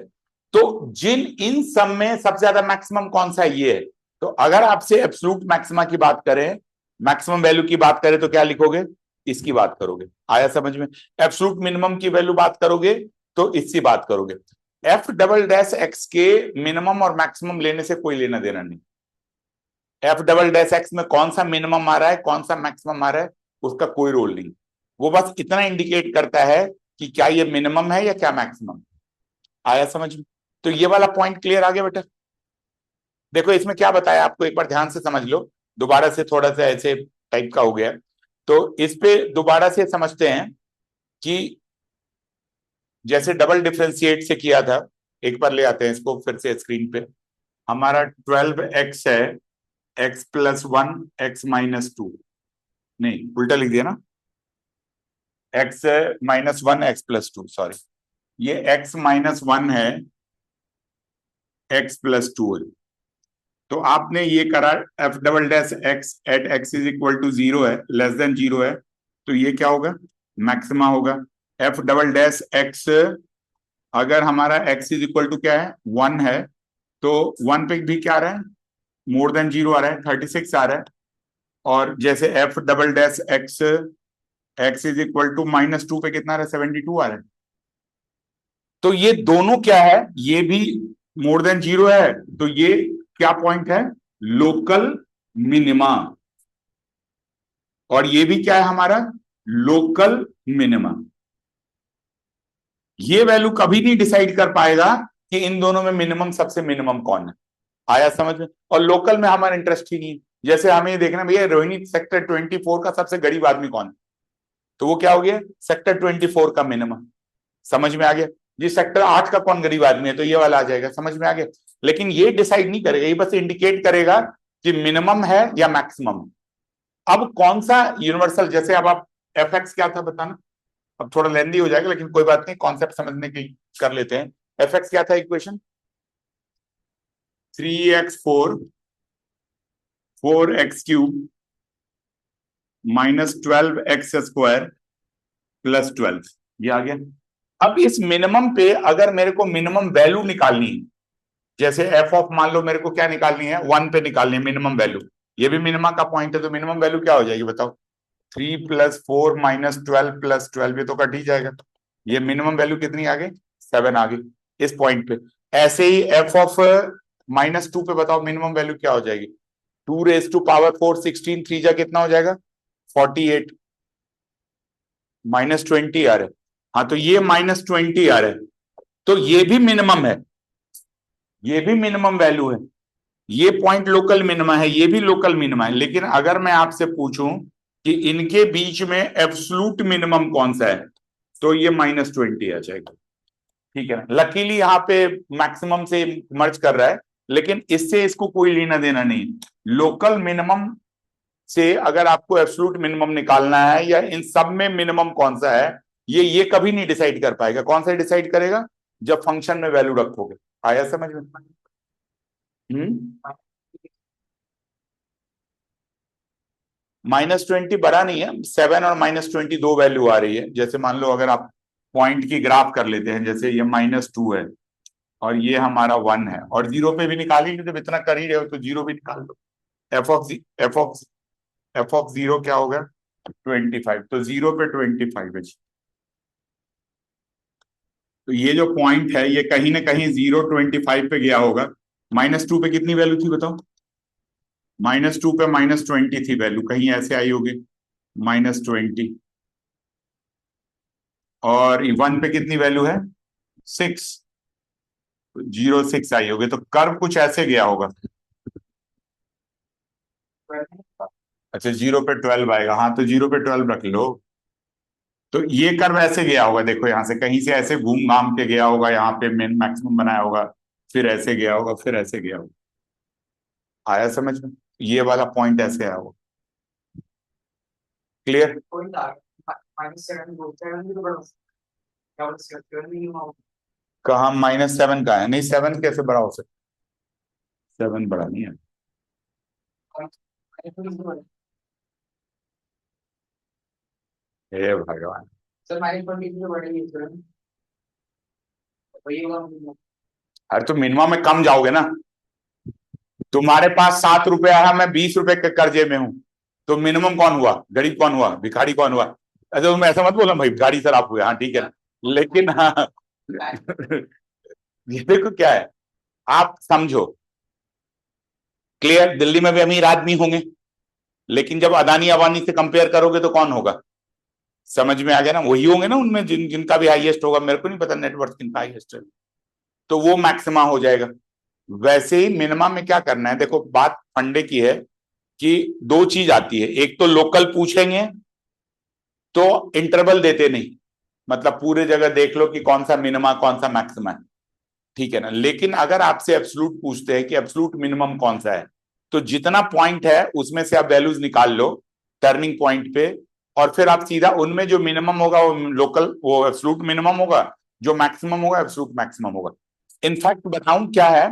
तो जिन इन सब में सबसे ज्यादा मैक्सिमम कौन सा है? ये है। तो अगर आपसे एब्सोल्यूट मैक्सिमा की बात करें, मैक्सिमम वैल्यू की बात करें, तो क्या लिखोगे? इसकी बात करोगे। आया समझ में? एब्सोल्यूट मिनिमम की वैल्यू बात करोगे तो इसकी बात करोगे। एफ डबल डैश एक्स के मिनिमम और मैक्सिमम लेने से कोई लेना देना नहीं। एफ डबल डैश एक्स में कौन सा मिनिमम आ रहा है, कौन सा मैक्सिमम आ रहा है, उसका कोई रोल नहीं। वो बस इतना इंडिकेट करता है कि क्या ये मिनिमम है या क्या मैक्सिमम। आया समझ में? तो ये वाला पॉइंट क्लियर आ गया बेटा? देखो इसमें क्या बताया आपको, एक बार ध्यान से समझ लो। दोबारा से थोड़ा सा ऐसे टाइप का हो गया, तो इस पे दोबारा से समझते हैं कि जैसे डबल डिफरेंशिएट से किया था। एक बार ले आते हैं इसको फिर से स्क्रीन पे। हमारा 12x है, x+1 x-2, नहीं उल्टा लिख दिया ना, x-1 x+2, सॉरी, ये x-1 है, x+2 है। तो आपने ये करा, f double dash x at x is equal to 0 है, लेस देन 0 है, तो ये क्या होगा? मैक्सिमा होगा। एफ डबल डैश एक्स, अगर हमारा एक्स इज इक्वल टू क्या है? 1 है, तो 1 पे भी क्या आ रहा है? मोर देन 0 आ रहा है, 36 आ रहा है। और जैसे f double dash x x is equal to -2 पे कितना आ रहा है? 72 आ रहा है। तो ये दोनों क्या है? ये भी मोर देन 0 है, तो ये क्या पॉइंट है? Local minima. और ये भी क्या है हमारा? Local minima. ये वैल्यू कभी नहीं डिसाइड कर पाएगा कि इन दोनों में मिनिमम, सबसे मिनिमम कौन है। आया समझ में? और लोकल में हमारा इंटरेस्ट ही नहीं है। जैसे हमें ये देखना भैया, रोहिणी सेक्टर 24 का सबसे गरीब आदमी कौन है, तो वो क्या हो गया? सेक्टर 24 का मिनिमम। समझ में आ गया? जी सेक्टर 8 का कौन गरीब आदमी है, तो ये वाला आ जाएगा। समझ में आ गया? लेकिन ये डिसाइड नहीं करेगा, ये बस इंडिकेट करेगा कि मिनिमम है या मैक्सिमम। अब कौन सा यूनिवर्सल, जैसे अब आप एफ एक्स क्या था बताना, अब थोड़ा लेंदी हो जाएगा लेकिन कोई बात नहीं, कॉन्सेप्ट समझने की कर लेते हैं। एफ एक्स क्या था इक्वेशन? 3x4 4x³ -12x² +12, ये आ गया। अब इस मिनिमम पे अगर मेरे को मिनिमम वैल्यू निकालनी है, जैसे एफ ऑफ मान लो मेरे को क्या निकालनी है, 1 पे निकालनी है मिनिमम वैल्यू, ये भी मिनिमम का पॉइंट है, तो मिनिमम वैल्यू क्या हो जाएगी बताओ? 3 + 4 -12 +12, ये तो कट ही जाएगा। ये मिनिमम वैल्यू कितनी आ गई? 7 आ गई इस पॉइंट पे। ऐसे ही एफ ऑफ -2 पे बताओ मिनिमम वैल्यू क्या हो जाएगी? 2⁴ 16, 3 जा कितना हो जाएगा? 48, -20 आ रहा है। हाँ तो ये -20 आ रहा है, तो ये भी मिनिमम है, ये भी मिनिमम वैल्यू है, ये पॉइंट लोकल मिनिमा है, ये भी लोकल मिनिमा है। लेकिन अगर मैं आपसे पूछूं कि इनके बीच में एब्सोल्यूट मिनिमम कौन सा है, तो ये -20 आ जाएगा। ठीक है ना, लकीली यहाँ पे मैक्सिमम से मर्ज कर रहा है, लेकिन इससे इसको कोई लेना देना नहीं। लोकल मिनिमम से अगर आपको एब्सोल्यूट मिनिमम निकालना है, या इन सब में मिनिमम कौन सा है, ये कभी नहीं डिसाइड कर पाएगा। कौन सा डिसाइड करेगा? जब फंक्शन में वैल्यू रखोगे। आया समझ में? हम्म। -20 बड़ा नहीं है, 7 और -20 दो वैल्यू आ रही है। जैसे मान लो अगर आप पॉइंट की ग्राफ कर लेते हैं, जैसे ये -2 है और ये हमारा 1 है, और 0 पे भी निकालेंगे, जब इतना कर ही रहे हो तो 0 भी निकाल दो। F of F of F of 0 क्या होगा? 25, तो 0 पे 25 है जी। तो ये जो पॉइंट है, ये कहीं ना कहीं 0 25 पे गया होगा। -2 पे कितनी वैल्यू थी बताओ? -2 पे -20 थी वैल्यू, कहीं ऐसे आई होगी -20। और 1 पे कितनी वैल्यू है? 6, 0 6 आई होगी, तो कर्व कुछ ऐसे गया होगा। अच्छा 0 पे 12 आएगा, हाँ तो 0 पे 12 रख लो। तो ये कर्व ऐसे गया होगा, देखो यहां से कहीं से ऐसे घूम घाम के गया होगा, यहाँ पे मेन मैक्सिमम बनाया होगा, फिर ऐसे गया होगा, फिर ऐसे गया होगा। आया समझ में? ये वाला पॉइंट ऐसे आया होगा। क्लियर? कहा -7 का है? नहीं 7 कैसे बड़ा हो सकता? 7 बड़ा नहीं है। हे भगवान। अरे तो मिनिमम में कम जाओगे ना। तुम्हारे पास 7 रुपया है, मैं 20 रुपए के कर्जे में हूं, तो मिनिमम कौन हुआ? गरीब कौन हुआ? भिखारी कौन हुआ? अच्छा तुम ऐसा मत बोलो भाई, भिखारी सर आप हुए, हाँ ठीक है ना, लेकिन हाँ ये देखो क्या है, आप समझो। क्लियर? दिल्ली में भी अमीर आदमी होंगे, लेकिन जब अदानी अवानी से कंपेयर करोगे तो कौन होगा? समझ में आ गया ना, वही होंगे ना उनमें जिनका भी हाईएस्ट होगा। मेरे को नहीं पता नेटवर्थ किनका हाईएस्ट है, तो वो मैक्सिमा हो जाएगा। वैसे ही मिनिमम में क्या करना है, देखो बात फंडे की है कि दो चीज आती है, एक तो लोकल पूछेंगे तो इंटरवल देते नहीं, मतलब पूरे जगह देख लो कि कौन सा मिनिमा कौन सा मैक्सिमा है, ठीक है ना। लेकिन अगर आपसे एब्सोल्यूट पूछते हैं कि एब्सोल्यूट मिनिमम कौन सा है, तो जितना पॉइंट है उसमें से आप वैल्यूज निकाल लो टर्निंग पॉइंट पे, और फिर आप सीधा उनमें जो मिनिमम होगा वो लोकल, वो एब्सोल्यूट मिनिमम होगा, जो मैक्सिमम होगा एब्सोल्यूट मैक्सिमम होगा। इनफैक्ट बताऊं क्या है,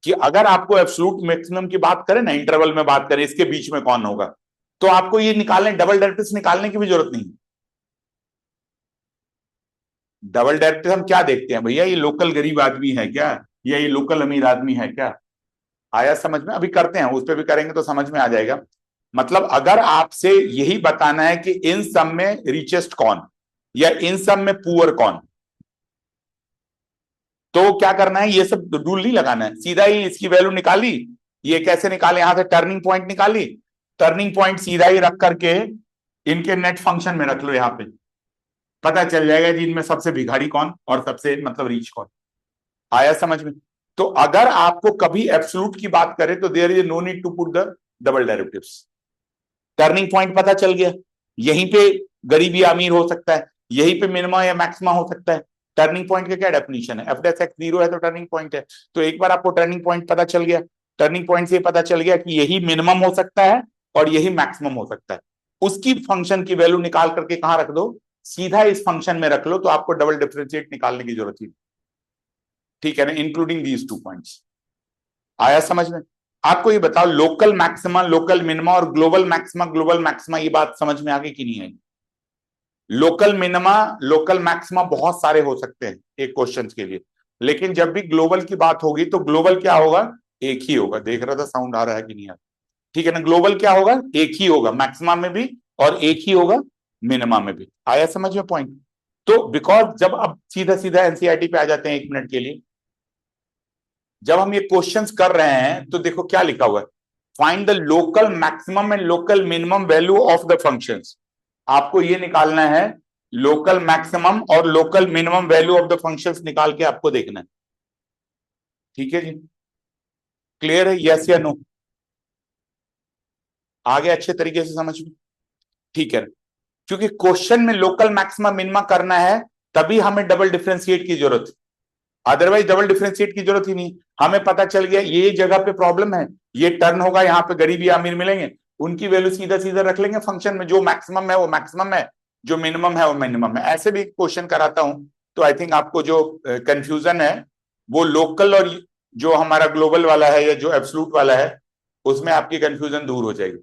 कि अगर आपको एब्सोल्यूट मैक्सिमम की बात करें ना, इंटरवल में बात करें इसके बीच में कौन होगा, तो आपको ये निकालने, डबल डेरिवेटिव्स निकालने की भी जरूरत नहीं। डबल डेरिवेटिव हम क्या देखते हैं भैया, ये लोकल गरीब आदमी है क्या, या ये लोकल अमीर आदमी है क्या? आया समझ में? अभी करते हैं, उस पर भी करेंगे तो समझ में आ जाएगा। मतलब अगर आपसे यही बताना है कि इन सब में रिचेस्ट कौन, या इन सब में पुअर कौन, तो क्या करना है, ये सब रूल नहीं लगाना है, सीधा ही इसकी वैल्यू निकाली। ये कैसे निकाले? यहां से टर्निंग पॉइंट निकाली, टर्निंग पॉइंट सीधा ही रख करके इनके नेट फंक्शन में रख लो, यहां पे पता चल जाएगा जी इनमें सबसे भिखारी कौन और सबसे मतलब रीच कौन। आया समझ में? तो अगर आपको कभी एब्सोल्यूट की बात करें तो there is no need to put the double derivatives. Turning point पता चल गया, यहीं पे गरीब या अमीर हो सकता है, यहीं पे मिनिमा या मैक्सिमा हो सकता है। टर्निंग पॉइंट का क्या डेफिनेशन है? एफ डेस एक्स 0 है तो टर्निंग पॉइंट है। तो एक बार आपको टर्निंग पॉइंट पता चल गया, टर्निंग पॉइंट से पता चल गया कि यही मिनिमम हो सकता है और यही मैक्सिमम हो सकता है। उसकी फंक्शन की वैल्यू निकाल करके कहां रख दो, सीधा इस फंक्शन में रख लो, तो आपको डबल डिफरेंशिएट निकालने की जरूरत ही, ठीक है ना, इंक्लूडिंग दीज 2 पॉइंट्स। आया समझ में? आपको ये बताओ, लोकल मैक्सिमा, लोकल मिनिमा और ग्लोबल मैक्सिमा, ग्लोबल मैक्सिमा, ये बात समझ में आ गई कि नहीं आई? लोकल मिनिमा, लोकल मैक्सिमा बहुत सारे हो सकते हैं एक क्वेश्चन के लिए, लेकिन जब भी ग्लोबल की बात होगी तो ग्लोबल क्या होगा, एक ही होगा। देख रहा था साउंड आ रहा है कि नहीं आ रहा, ठीक है ना। ग्लोबल क्या होगा, एक ही होगा मैक्सिमम में भी, और एक ही होगा मिनिमम में भी। आया समझ में पॉइंट? तो बिकॉज जब अब सीधा सीधा एनसीईआरटी पे आ जाते हैं 1 मिनट के लिए, जब हम ये क्वेश्चंस कर रहे हैं तो देखो क्या लिखा हुआ है, find the local maximum and local minimum value of the functions. आपको ये निकालना है, लोकल मैक्सिमम और local minimum value of the functions निकाल के आपको देखना है, ठीक है जी। क्लियर है, यस या नो? आगे अच्छे तरीके से समझ में, ठीक है। क्योंकि क्वेश्चन में लोकल मैक्सिमम मिनिमा करना है, तभी हमें डबल डिफरेंशिएट की जरूरत है, अदरवाइज डबल डिफरेंशिएट की जरूरत ही नहीं। हमें पता चल गया ये जगह पे प्रॉब्लम है, ये टर्न होगा, यहाँ पे गरीब या अमीर मिलेंगे, उनकी वैल्यू सीधा सीधा रख लेंगे फंक्शन में, जो मैक्सिमम है वो मैक्सिमम है, जो मिनिमम है वो मिनिमम है। ऐसे भी क्वेश्चन कराता हूं, तो आई थिंक आपको जो कंफ्यूजन है वो लोकल और जो हमारा ग्लोबल वाला है या जो एब्सोल्यूट वाला है, उसमें आपकी कंफ्यूजन दूर हो जाएगी।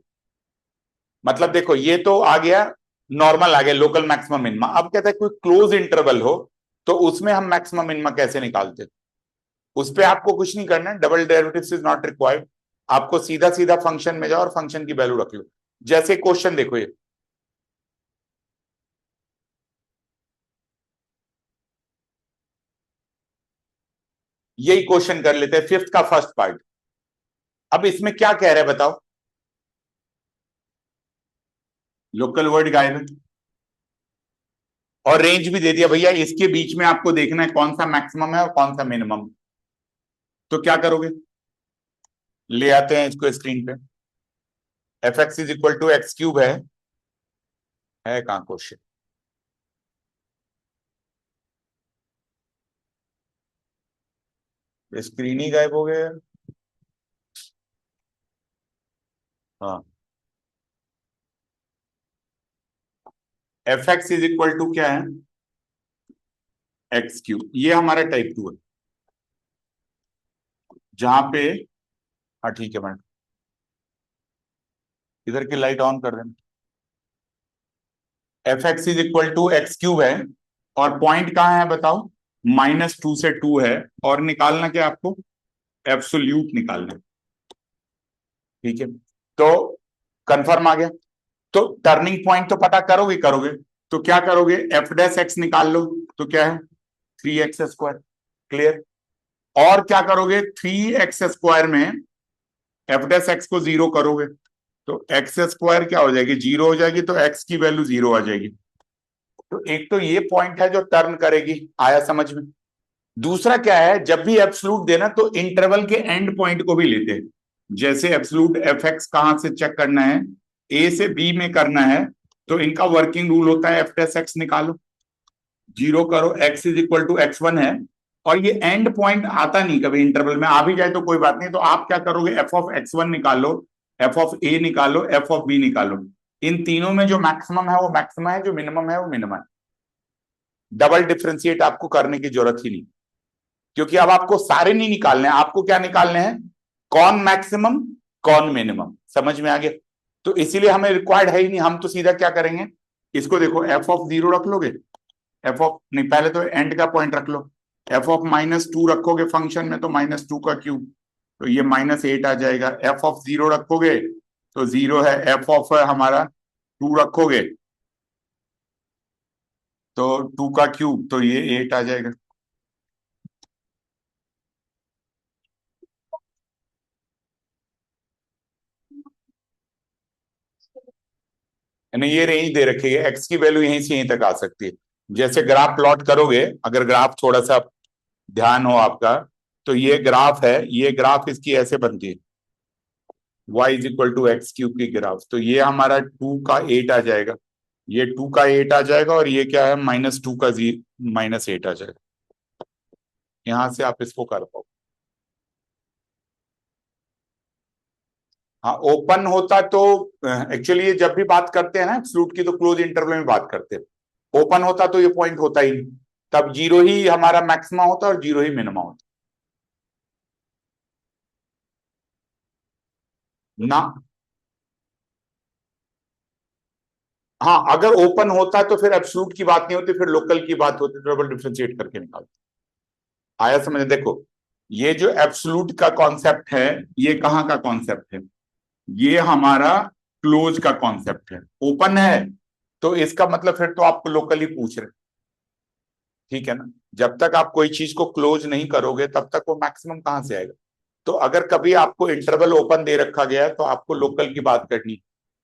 मतलब देखो ये तो आ गया, नॉर्मल आ गया लोकल मैक्सिमम मिनिमा। अब कहता है कोई क्लोज इंटरवल हो तो उसमें हम मैक्सिमम मिनिमा कैसे निकालते हैं। उस पे आपको कुछ नहीं करना है, double derivative is not required. आपको सीधा सीधा फंक्शन में जाओ और फंक्शन की वैल्यू रख लो। जैसे क्वेश्चन देखो, ये यही क्वेश्चन कर लेते हैं, फिफ्थ का फर्स्ट पार्ट। अब इसमें क्या कह रहे हैं बताओ, लोकल वर्ड गायब है और रेंज भी दे दिया भैया, इसके बीच में आपको देखना है कौन सा मैक्सिमम है और कौन सा मिनिमम। तो क्या करोगे, ले आते हैं इसको स्क्रीन पे। F x is equal to x cube है कहां क्वेश्चन, स्क्रीन ही गायब हो गया। हाँ, f x is equal to क्या है, एक्स क्यूब, ये हमारा टाइप 2 है, जहां पे, हाँ ठीक है मैडम, इधर की लाइट ऑन कर देना। F x is equal to x cube है, और पॉइंट कहाँ है बताओ, -2 से 2 है, और निकालना क्या आपको, एब्सोल्यूट निकालना है, ठीक है। तो कंफर्म आ गया। तो टर्निंग पॉइंट तो पता करोगे करोगे, तो क्या करोगे, एफ डैश एक्स निकाल लो, तो क्या है 3x²। क्लियर? और क्या करोगे, 3x² में एफ डैश एक्स को 0 करोगे, तो x² क्या हो जाएगी, 0 हो जाएगी, तो x की वैल्यू 0 आ जाएगी। तो एक तो ये पॉइंट है जो टर्न करेगी। आया समझ में? दूसरा क्या है, जब भी एब्सोल्यूट देना तो इंटरवल के एंड पॉइंट को भी लेते हैं। जैसे एब्सोल्यूट एफ एक्स कहां से चेक करना है, ए से बी में करना है, तो इनका वर्किंग रूल होता है एफ टेस एक्स निकालो, 0 करो, x is equal to x1 है, और ये एंड पॉइंट आता नहीं, कभी इंटरवल में आ भी जाए तो कोई बात नहीं, तो आप क्या करोगे, एफ ऑफ x1 निकालो, एफ ऑफ ए निकालो, एफ ऑफ बी निकालो। इन तीनों में जो मैक्सिमम है वो मैक्सिमम है, जो मिनिमम है वो मिनिमम है। डबल डिफ्रेंशिएट आपको करने की जरूरत ही नहीं, क्योंकि अब आपको सारे नहीं निकालने हैं, आपको क्या निकालने हैं, कौन मैक्सिमम कौन मिनिमम। समझ में आ गया? तो इसीलिए हमें रिक्वायर्ड है ही नहीं, हम तो सीधा क्या करेंगे, इसको देखो, एफ ऑफ 0 रख लोगे, एफ ऑफ नहीं, पहले तो एंड का पॉइंट रख लो, एफ ऑफ -2 रखोगे फंक्शन में, तो -2 का क्यूब, तो ये -8 आ जाएगा। एफ ऑफ 0 रखोगे तो 0 है, एफ ऑफ हमारा 2 रखोगे तो 2 का क्यूब, तो ये 8 आ जाएगा। यानी ये रेंज दे रखी है, एक्स की वैल्यू यहीं से यहीं तक आ सकती है। जैसे ग्राफ प्लॉट करोगे, अगर ग्राफ थोड़ा सा ध्यान हो आपका, तो ये ग्राफ है, ये ग्राफ इसकी ऐसे बनती है, y is equal to x cube की ग्राफ, तो ये हमारा 2 का 8 आ जाएगा, ये 2 का 8 आ जाएगा, और ये क्या है, -8 आ जाएगा। यहां से आप इसको कर पाओ। हाँ ओपन होता तो एक्चुअली ये जब भी बात करते हैं ना एब्सोल्यूट की तो क्लोज इंटरवल में बात करते हैं। ओपन होता तो ये पॉइंट होता ही नहीं, तब जीरो ही हमारा मैक्सिमा होता और जीरो ही मिनिमा होता ना। हाँ अगर ओपन होता तो फिर एब्सोल्यूट की बात नहीं होती, फिर लोकल की बात होती, डबल डिफरेंशिएट करके निकालते। आया समझ? देखो ये जो एब्सोल्यूट का कॉन्सेप्ट है ये कहाँ का कॉन्सेप्ट है, ये हमारा क्लोज का कॉन्सेप्ट है। ओपन है तो इसका मतलब फिर तो आपको लोकली पूछ रहे, ठीक है ना। जब तक आप कोई चीज को क्लोज नहीं करोगे तब तक वो मैक्सिमम कहां से आएगा। तो अगर कभी आपको इंटरवल ओपन दे रखा गया है तो आपको लोकल की बात करनी,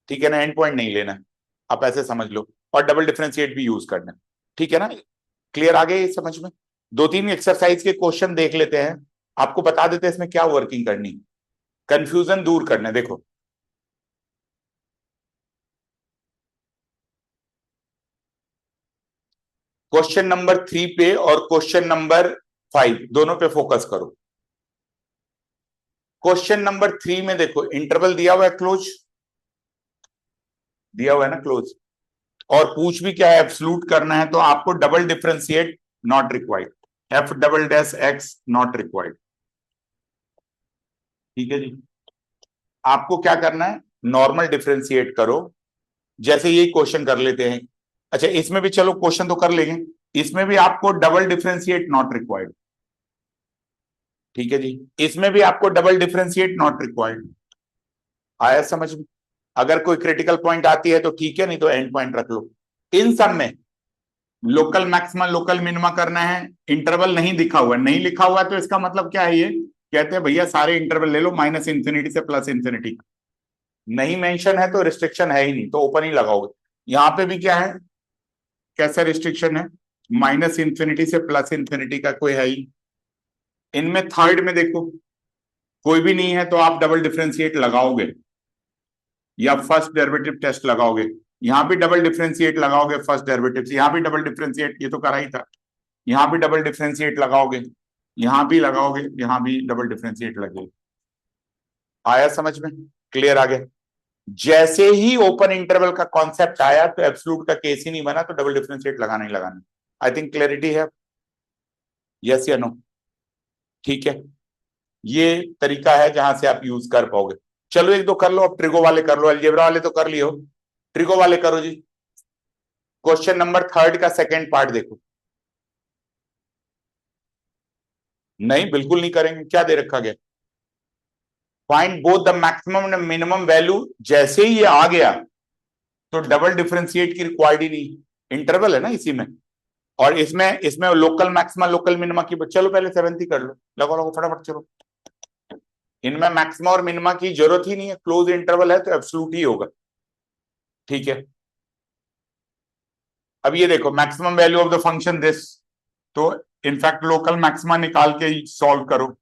ठीक है ना, एंड पॉइंट नहीं लेना है, आप ऐसे समझ लो। और डबल डिफरेंशिएट भी यूज करना है, ठीक है ना। क्लियर आ गया ये समझ में? दो तीन एक्सरसाइज के क्वेश्चन देख लेते हैं, आपको बता देते हैं इसमें क्या वर्किंग करनी, कंफ्यूजन दूर करने। देखो क्वेश्चन नंबर 3 पे और क्वेश्चन नंबर 5 दोनों पे फोकस करो। क्वेश्चन नंबर 3 में देखो इंटरवल दिया हुआ है क्लोज, दिया हुआ है ना क्लोज, और पूछ भी क्या है, एब्सलूट करना है, तो आपको double differentiate not required, F double dash x not required, ठीक है जी। आपको क्या करना है, नॉर्मल डिफरेंशिएट करो, जैसे यही क्वेश्चन कर लेते हैं। अच्छा इसमें भी चलो क्वेश्चन तो कर लेंगे, इसमें भी आपको डबल डिफरेंशिएट नॉट रिक्वायर्ड, ठीक है जी। इसमें भी आपको डबल डिफरेंशिएट नॉट रिक्वायर्ड। आया समझ में? अगर कोई क्रिटिकल पॉइंट आती है तो ठीक है, नहीं तो एंड पॉइंट रख लो। इन सब में लोकल मैक्सिमा लोकल मिनिमा करना है, इंटरवल नहीं दिखा हुआ, नहीं लिखा हुआ तो इसका मतलब क्या है, ये कहते हैं भैया सारे इंटरवल ले लो माइनस इंफिनिटी से प्लस इंफिनिटी। नहीं मेंशन है तो रिस्ट्रिक्शन है ही नहीं, तो ओपन ही लगाओगे। यहां पे भी क्या है, कैसा रिस्ट्रिक्शन है, माइनस इंफिनिटी से प्लस इंफिनिटी का कोई है ही। इनमें थर्ड में देखो कोई भी नहीं है तो आप डबल डिफरेंशिएट लगाओगे या फर्स्ट डेरिवेटिव टेस्ट लगाओगे। यहां भी डबल डिफरेंशिएट लगाओगे फर्स्ट डेरिवेटिव से, यहां भी डबल डिफरेंशिएट, ये तो करा ही था। यहां भी डबल डिफरेंशिएट लगाओगे, यहां भी लगाओगे, यहां भी डबल डिफरेंशिएट लगेगा। आया समझ में? क्लियर आ गया? जैसे ही ओपन इंटरवल का कॉन्सेप्ट आया तो एब्सोल्यूट का केस ही नहीं बना, तो डबल डिफरेंशिएट लगाना ही लगाना। आई थिंक क्लैरिटी है, यस या नो? ठीक है, ये तरीका है जहां से आप यूज कर पाओगे। चलो एक दो कर लो, अब ट्रिगो वाले कर लो, अलजेब्रा वाले तो कर लियो, ट्रिगो वाले करो जी। क्वेश्चन नंबर थर्ड का सेकेंड पार्ट देखो। नहीं बिल्कुल नहीं करेंगे, क्या दे रखा गया, find both the maximum and minimum value. जैसे ही ये आ गया तो डबल डिफरेंशिएट की रिक्वायर्ड ही नहीं, इंटरवल है ना इसी में। और इसमें इसमें लोकल मैक्सिमा लोकल मिनिमा की, चलो पहले सेवेंथ ही कर लो, लगो लगो फटाफट चलो। इनमें मैक्सिमा और मिनिमा की जरूरत ही नहीं है, क्लोज इंटरवल है तो एब्सोल्यूट ही होगा, ठीक है। अब ये देखो maximum value of the function this, तो इनफैक्ट लोकल मैक्सिमा निकाल के सॉल्व करो।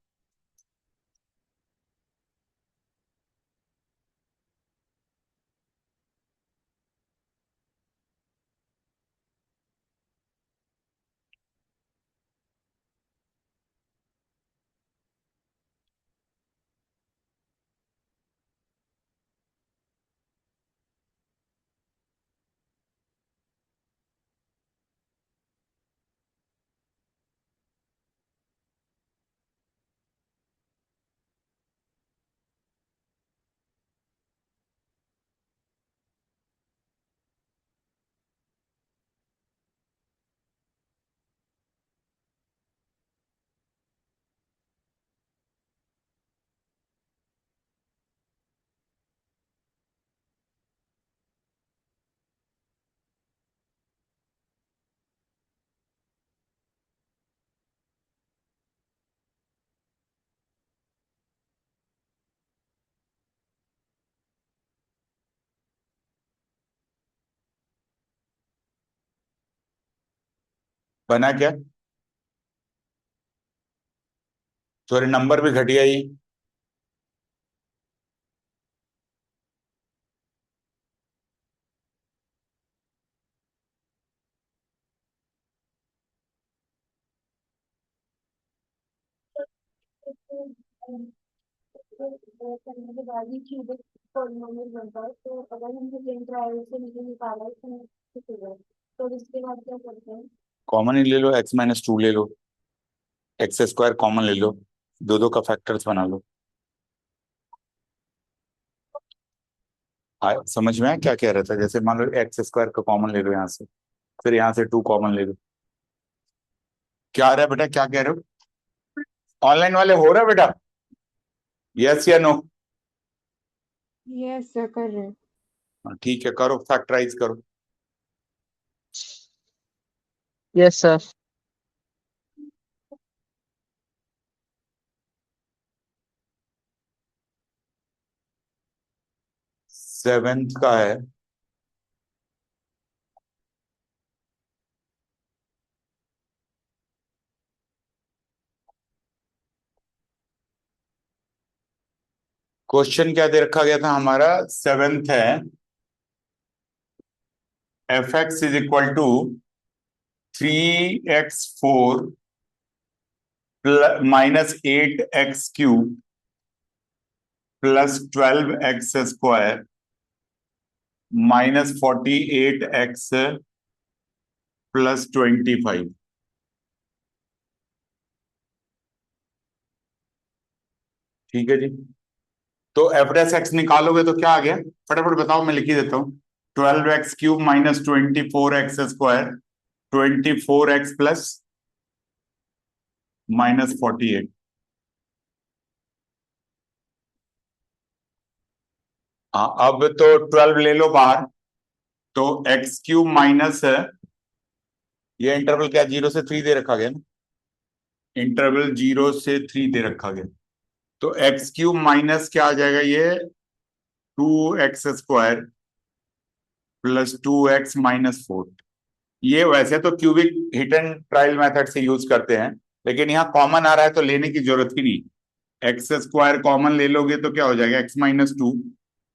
बना क्या, सॉरी नंबर भी घटिया ही। तो करने के बाद ही क्यूबिक पॉलिनोमियल बनता है। तो अगर हमने प्लेन ट्रायंगल से नहीं निकाला है तो ठीक हो गया। तो इसके बाद क्या करते हैं? कॉमन ही ले लो, x-2 ले लो, एक्स स्क्वायर कॉमन ले लो, दो दो का फैक्टर्स बना लो। समझ में आया क्या कह रहा था? जैसे मान लो एक्स स्क्वायर का कॉमन ले लो यहाँ से, फिर यहाँ से 2 कॉमन ले लो। क्या आ रहा है बेटा, क्या कह रहे हो? ऑनलाइन वाले हो रहा है बेटा? यस या नो? यस सर, कर रहे हैं। ठीक है, करो, फैक्टराइज करो। Yes sir. 7th का है, क्वेश्चन क्या दे रखा गया था हमारा? 7th है, f x is equal to 3x4 -8x³ +12x² -48x +25। ठीक है जी। तो एफ डैश एक्स निकालोगे तो क्या आ गया? फटाफट बताओ, मैं लिख ही देता हूँ। 12x³ -24x², 24x +-48। हाँ, अब तो 12 ले लो बाहर, तो x³ माइनस है, ये इंटरवल क्या 0 से 3 दे रखा गया ना? इंटरवल 0 से 3 दे रखा गया, तो x³ माइनस क्या आ जाएगा ये? 2x² +2x-4। ये वैसे तो cubic hit and trial method से यूज करते हैं, लेकिन यहाँ कॉमन आ रहा है तो लेने की जरूरत ही नहीं। x² कॉमन ले लोगे तो क्या हो जाएगा? x-2,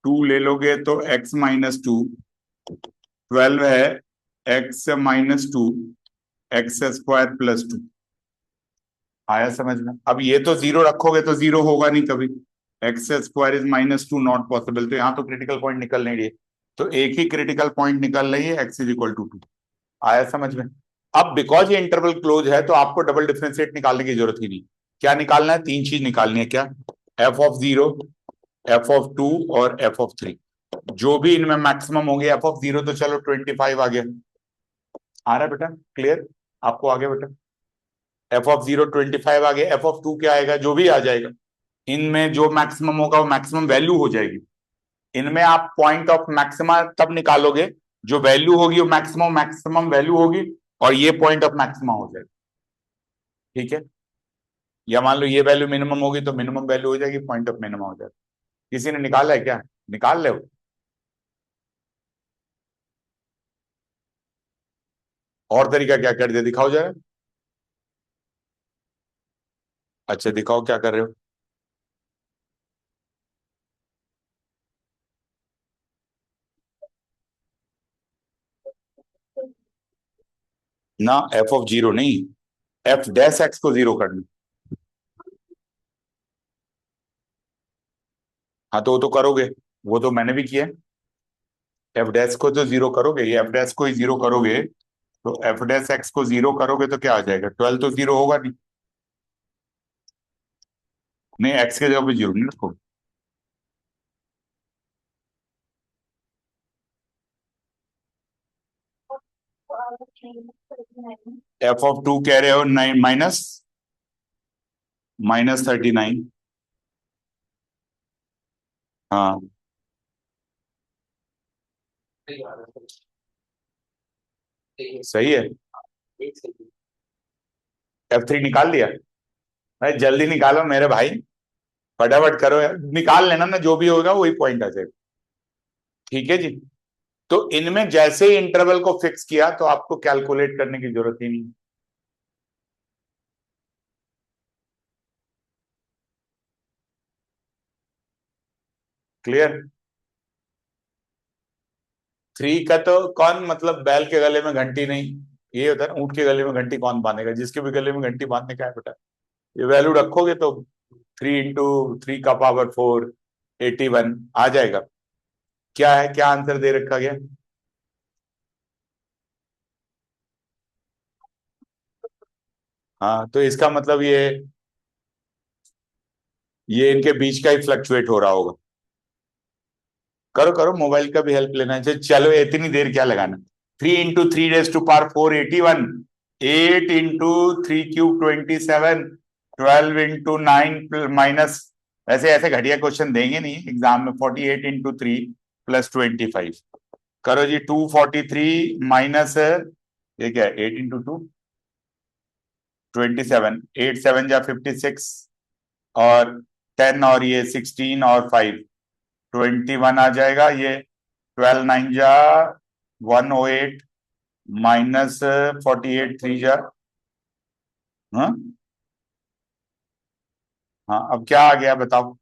2 ले लोगे तो x-2, 12 है, x-2, x² +2। आया समझ में? अब ये तो 0 रखोगे तो 0 होगा नहीं कभी। x² इज -2, नॉट पॉसिबल, तो यहाँ तो क्रिटिकल पॉइंट निकल नहीं रही है, तो एक ही क्रिटिकल पॉइंट निकल रही है, x = 2। आया समझ में? अब बिकॉज ये इंटरवल क्लोज है तो आपको डबल डिफरेंशिएट निकालने की जरूरत ही नहीं। क्या निकालना है? 3 चीज निकालनी है। क्या? f(0), f(2) और f(3). जो भी इनमें मैक्सिमम होंगे, f(0) तो चलो 25 आ गया। आ रहा है बेटा? क्लियर? आपको आ गया बेटा? f(0) 25 आ गया, f(2) क्या आएगा? जो भी आ जाएगा, इनमें जो मैक्सिमम होगा वो मैक्सिमम वैल्यू हो जाएगी। इनमें आप पॉइंट ऑफ मैक्सिमा तब निकालोगे, जो वैल्यू होगी वो मैक्सिमम मैक्सिमम वैल्यू होगी, और ये पॉइंट ऑफ मैक्सिमा हो जाएगा। ठीक है? या मान लो ये वैल्यू मिनिमम होगी तो मिनिमम वैल्यू हो जाएगी, पॉइंट ऑफ मिनिमम हो जाएगा। किसी ने निकाला है क्या? निकाल ले। और तरीका क्या कर दिया, दिखाओ जरा। अच्छा दिखाओ क्या कर रहे हो। ना f(0) नहीं, f'(x) को 0 करना। हाँ तो वो तो करोगे, वो तो मैंने भी किया। f' को तो 0 करोगे, ये f' को ही 0 करोगे, तो f'(x) को 0 करोगे तो क्या आ जाएगा? 12 तो 0 होगा नहीं। नहीं, x के जगह पे 0 नहीं रखो। f(2) कह रहे हो 9 -39। हाँ सही है। f3 निकाल लिया? भाई जल्दी निकालो मेरे भाई, फटाफट करो यार, निकाल लेना ना, जो भी होगा वही पॉइंट आ जाएगा। ठीक है जी। तो इनमें जैसे ही इंटरवल को फिक्स किया तो आपको कैलकुलेट करने की जरूरत ही नहीं। क्लियर? 3 का तो कौन, मतलब बैल के गले में घंटी नहीं, ये होता है ना, ऊंट के गले में घंटी कौन बांधेगा? जिसके भी गले में घंटी बांधने का है बेटा, ये वैल्यू रखोगे तो 3 × 3 का पावर 4 81 आ जाएगा। क्या है, क्या आंसर दे रखा गया? हाँ, तो इसका मतलब ये इनके बीच का ही फ्लक्चुएट हो रहा होगा। करो करो, मोबाइल का भी हेल्प लेना चाहिए। चलो, इतनी देर क्या लगाना। 3 × 3 ⁴ 81, 8 × 3³ 27, 12 × 9 माइनस, वैसे ऐसे घटिया क्वेश्चन देंगे नहीं एग्जाम में। 48 × 3 + 25। करो जी, 243 माइनस, ये क्या है, 8 × 2 27, 8 7 जा 56, और 10, और ये 16 और 5 21 आ जाएगा। ये 12 9 जा 108 माइनस 48 3 जा, हाँ हाँ, अब क्या आ गया बताओ।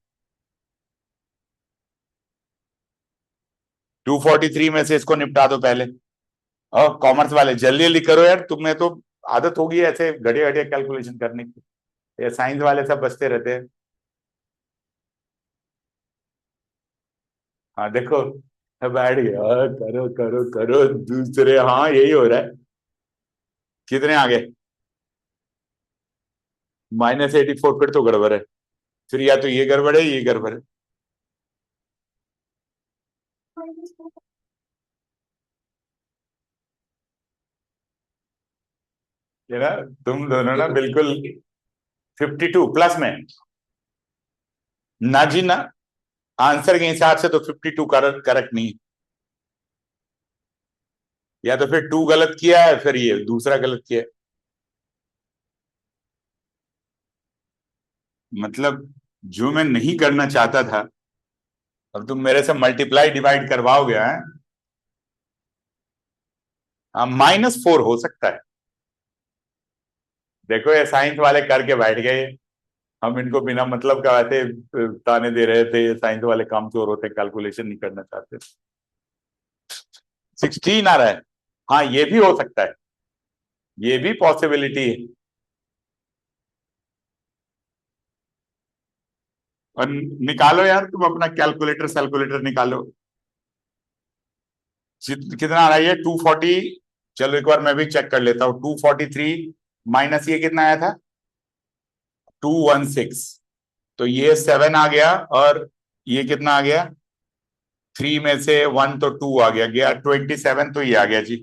243 में से इसको निपटा दो पहले। और कॉमर्स वाले जल्दी जल्दी करो यार, तुम्हें तो आदत होगी ऐसे घटिया घटिया कैलकुलेशन करने की। ये साइंस वाले सब बचते रहते हैं। हाँ देखो, अब बैठ गया। करो करो करो दूसरे, हाँ यही हो रहा है। कितने आ गए? -84, फिर तो गड़बड़ है। फिर या तो ये गड़बड़ है, ये गड़बड़ है। ये ना, तुम दोनों ना बिल्कुल 52 प्लस में। ना जी ना, आंसर के हिसाब से तो 52 करेक्ट करेक्ट नहीं है। या तो फिर 2 गलत किया है, फिर ये दूसरा गलत किया है। मतलब जो मैं नहीं करना चाहता था, अब तुम मेरे से मल्टीप्लाई डिवाइड करवाओगे हैं? हाँ, -4 हो सकता है। देखो, ये साइंस वाले करके बैठ गए। हम इनको बिना मतलब का ऐसे ताने दे रहे थे, ये साइंस वाले काम चोर होते, कैलकुलेशन नहीं करना चाहते। 16 आ रहा है। हाँ, ये भी हो सकता है, ये भी पॉसिबिलिटी है। और निकालो यार, तुम अपना कैलकुलेटर सेलकुलेटर निकालो। कितना आ रहा है ये? 240। चलो एक बार मैं भी चेक कर लेता हूँ। 243 माइनस ये कितना आया था? 216। तो ये 7 आ गया, और ये कितना आ गया? 3 में से 1 तो 2 आ गया, 27, तो ये आ गया जी।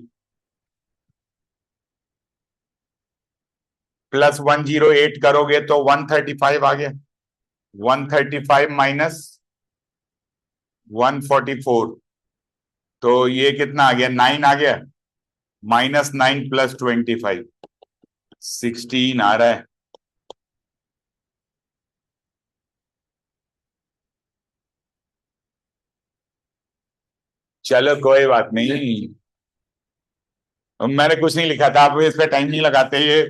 +108 करोगे तो 135 आ गया। 135 माइनस 144, तो ये कितना आ गया? 9 आ गया। -9 + 25, 16 आ रहा है। चलो कोई बात नहीं, मैंने कुछ नहीं लिखा था, आप इस पे टाइम नहीं लगाते। ये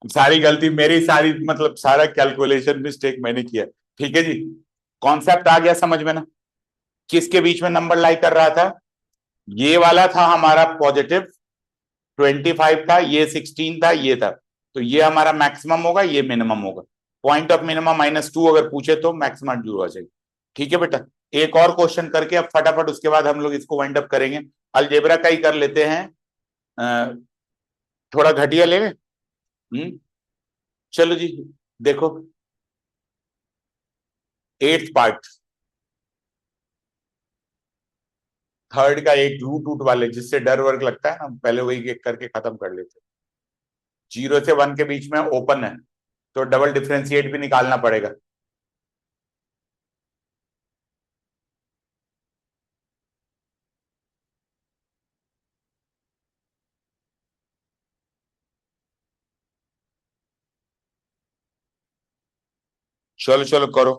सारी गलती मेरी, सारी मतलब सारा कैलकुलेशन मिस्टेक मैंने किया। ठीक है जी, कॉन्सेप्ट आ गया समझ में ना? किसके बीच में नंबर लाई कर रहा था? ये वाला था हमारा पॉजिटिव 25 था, ये 16 था, ये था। तो ये हमारा मैक्सिमम होगा, ये मिनिमम होगा। पॉइंट ऑफ मिनिमम -2 अगर पूछे तो मैक्सिमम 0 आ जाएगी। ठीक है बेटा, एक और क्वेश्चन करके अब फटाफट उसके बाद हम लोग इसको वाइंड अप करेंगे। अलजेब्रा का ही कर लेते हैं। अ, थोड़ा घटिया ले। चलो जी, देखो, 8th पार्ट, थर्ड का एक रूट रूट वाले जिससे डर वर्ग लगता है ना, पहले वही एक करके खत्म कर लेते। 0 से 1 के बीच में ओपन है, तो डबल डिफरेंशिएट भी निकालना पड़ेगा। चलो चलो करो।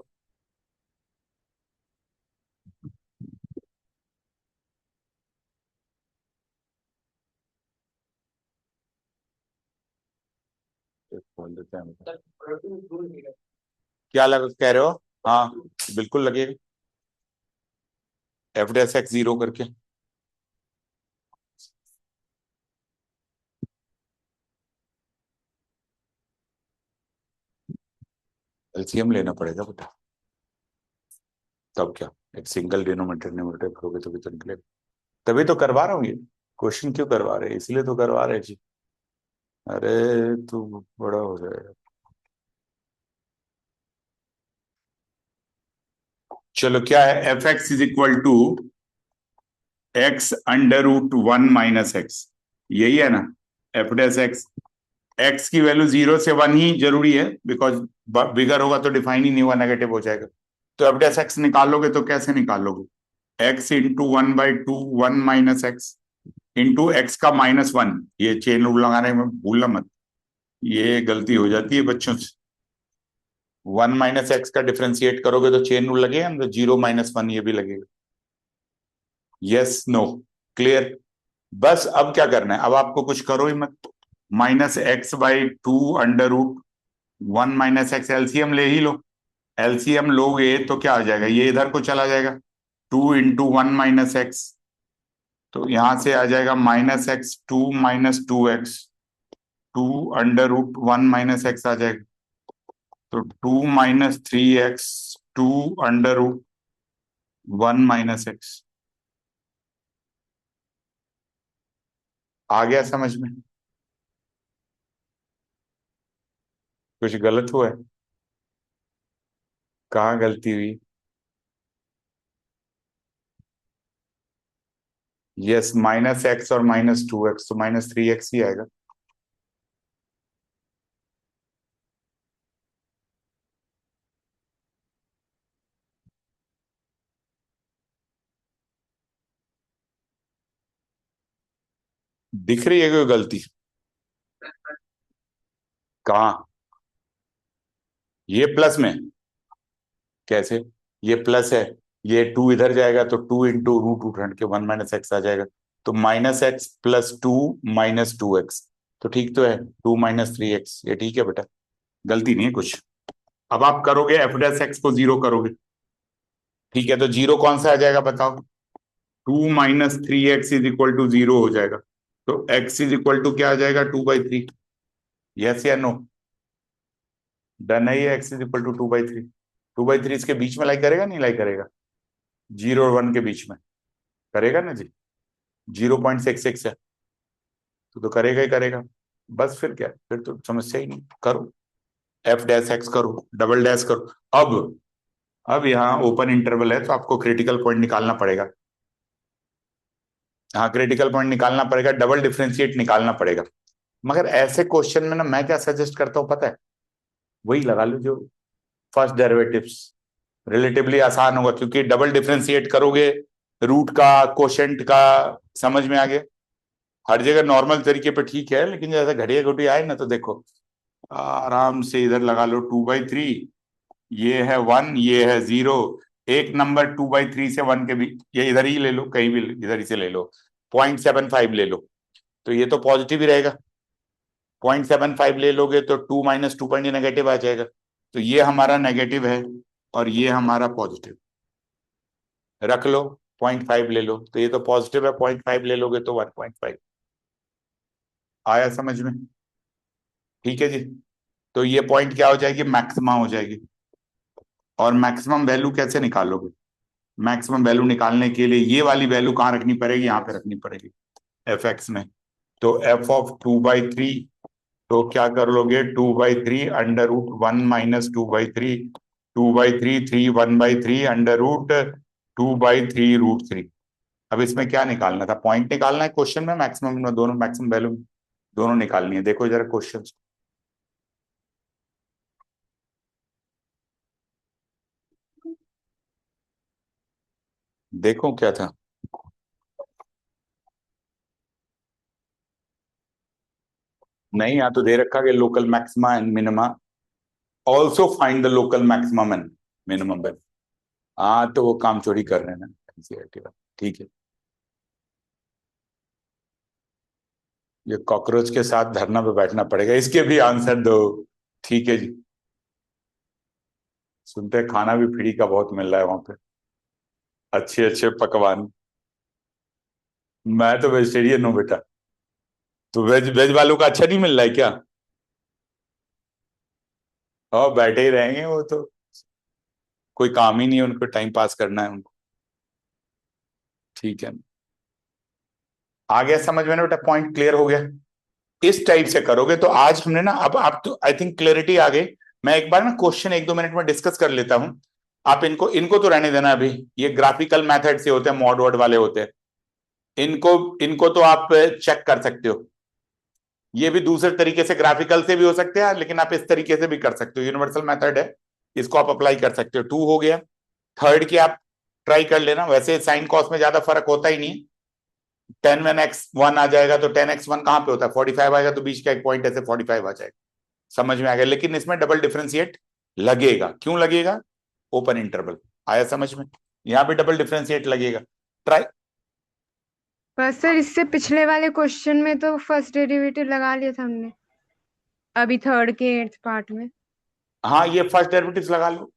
खोल देते हैं। क्या लग कह रहे हो? हाँ, बिल्कुल लगेगा। f' 0 करके। एलसीएम लेना पड़ेगा बेटा, तब क्या, एक सिंगल डिनोमिनेटर न्यूमरेटर करोगे तो भी तो निकलेगा। तभी तो करवा रहा हूँ ये क्वेश्चन, क्यों करवा रहे हैं, इसलिए तो करवा रहे हैं जी। अरे तू बड़ा हो जाएगा। चलो क्या है, f x is equal to x under root one minus x, यही है ना। एफ डैश एक्स, एक्स की वैल्यू 0 से 1 ही जरूरी है, बिकॉज बिगर होगा तो डिफाइन ही नहीं हुआ, नेगेटिव हो जाएगा। तो एफ डैश एक्स निकालोगे तो कैसे निकालोगे, x into 1/2 1 minus x into x का -1, ये चेन रूल लगाने में भूलना मत, ये गलती हो जाती है बच्चों से। 1 - एक्स का डिफ्रेंशिएट करोगे तो चेन रूल लगेगा ना, तो 0 - 1 ये भी लगेगा। Yes no, clear. बस अब क्या करना है, अब आपको कुछ करो ही मत। -x/2 under root 1 - x, LCM ले ही लो। एलसीएम लोगे तो क्या आ जाएगा, ये इधर को चला जाएगा, 2 × 1 - एक्स, तो यहां से आ जाएगा -x2 - 2x, 2 √1 - एक्स आ जाएगा, तो 2 - 3x, 2 √1 - एक्स। आ गया समझ में, कुछ गलत हुआ है, कहाँ गलती हुई। यस, -x और -2x, तो -3x ही आएगा। दिख रही है कोई गलती, कहाँ, ये प्लस में, कैसे, ये प्लस है, ये 2 इधर जाएगा तो 2 × √2 के 1 - एक्स आ जाएगा, तो -x + 2 - 2x, तो ठीक तो है, 2 - 3x, ये ठीक है बेटा, गलती नहीं है कुछ। अब आप करोगे एफ डैश एक्स को 0 करोगे, ठीक है, तो 0 कौन सा आ जाएगा बताओ, 2 - 3x इज इक्वल टू 0 हो जाएगा, तो x इज इक्वल टू क्या आ जाएगा, 2/3। यस या नो, डन है ये, x इज इक्वल टू 2/3। 2/3 इसके बीच में लाई करेगा, नहीं लाई करेगा, 0 और 1 के बीच में करेगा ना जी, 0.66 है, तो करेगा ही करेगा। बस फिर क्या, फिर तो समस्या ही नहीं, करो, एफ डैश एक्स करो, डबल डैश करो। अब यहाँ ओपन इंटरवल है तो आपको क्रिटिकल पॉइंट निकालना पड़ेगा। हाँ, क्रिटिकल पॉइंट निकालना पड़ेगा, डबल डिफरेंशिएट निकालना पड़ेगा। मगर ऐसे क्वेश्चन में ना मैं क्या सजेस्ट करता हूँ पता है, वही लगा लो जो फर्स्ट डेरिवेटिव्स, रिलेटिवली आसान होगा, क्योंकि डबल डिफरेंशिएट करोगे, रूट का कोशेंट का, समझ में आ गया। हर जगह नॉर्मल तरीके पे ठीक है, लेकिन जैसे घटिया घुटी आए ना तो देखो, आराम से इधर लगा लो 2/3, ये है 1, ये है 0, एक नंबर 2/3 से 1 के बीच, ये इधर ही ले लो, कहीं भी इधर ही से ले लो, 0.75 ले लो, तो ये तो पॉजिटिव ही रहेगा। 0.75 ले लोगे तो 2 - 2 नेगेटिव आ जाएगा, तो ये हमारा नेगेटिव है और ये हमारा पॉजिटिव, रख लो, 0.5 ले लो, तो ये तो पॉजिटिव है, 0.5 ले लोगे तो 1.5। आया समझ में, ठीक है जी। तो ये पॉइंट क्या हो जाएगी, मैक्सिमा हो जाएगी। और मैक्सिमम वैल्यू कैसे निकालोगे, मैक्सिमम वैल्यू निकालने के लिए ये वाली वैल्यू कहाँ रखनी पड़ेगी, यहाँ पे रखनी पड़ेगी, एफ एक्स में। तो एफ ऑफ 2/3, तो क्या कर लोगे, 2/3 अंडर रूट 1 - 2/3, 2/3 3 1/3 अंडर रूट 2/3 √3। अब इसमें क्या निकालना था, पॉइंट निकालना है क्वेश्चन में, मैक्सिमम दोनों, मैक्सिमम वैल्यू दोनों निकालनी है। देखो जरा क्वेश्चन, देखो क्या था। नहीं, यहाँ तो दे रखा कि local maxima and minima, also find the local maximum and minimum value. हाँ तो वो काम चोरी कर रहे हैं ना NCERT वाले। ठीक है, ये कॉकरोच के साथ धरना पे बैठना पड़ेगा, इसके भी आंसर दो। ठीक है जी, सुनते हैं खाना भी फ्री का बहुत मिल रहा है वहां पे, अच्छे अच्छे पकवान। मैं तो वेजिटेरियन हूँ बेटा, तो वेज वेज वालों का अच्छा नहीं मिल रहा है क्या। और बैठे ही रहेंगे, वो तो कोई काम ही नहीं है उनको, टाइम पास करना है उनको। ठीक है, आ गया समझ में ना बेटा, पॉइंट क्लियर हो गया। इस टाइप से करोगे तो आज हमने ना, अब आप तो आई थिंक क्लियरिटी आ गई। मैं एक बार ना क्वेश्चन 1-2 मिनट में डिस्कस कर लेता हूं। आप इनको इनको तो रहने देना अभी, ये ग्राफिकल मेथड से होते हैं, मॉड वर्ड वाले होते हैं। इनको इनको तो आप चेक कर सकते हो। ये भी दूसरे तरीके से, ग्राफिकल से भी हो सकते हैं, लेकिन आप इस तरीके से भी कर सकते हो, यूनिवर्सल मेथड है, इसको आप अप्लाई कर सकते हो। 2 हो गया। थर्ड की आप ट्राई कर लेना, वैसे साइन कॉस में ज्यादा फर्क होता ही नहीं। 10 आ जाएगा तो 10x1 कहाँ पे होता है, 45 आएगा, तो बीच का एक पॉइंट ऐसे 45 आ जाएगा। समझ में आ गया, लेकिन इसमें डबल डिफरेंशिएट लगेगा। क्यों लगेगा? Open interval. आया समझ में? यहाँ पे डबल डिफरेंशिएट लगेगा। ट्राई। पर सर इससे पिछले वाले क्वेश्चन में तो फर्स्ट डेरिवेटिव लगा लिया था हमने, अभी थर्ड के 8th पार्ट में। हाँ, ये फर्स्ट डेरिवेटिव लगा लो।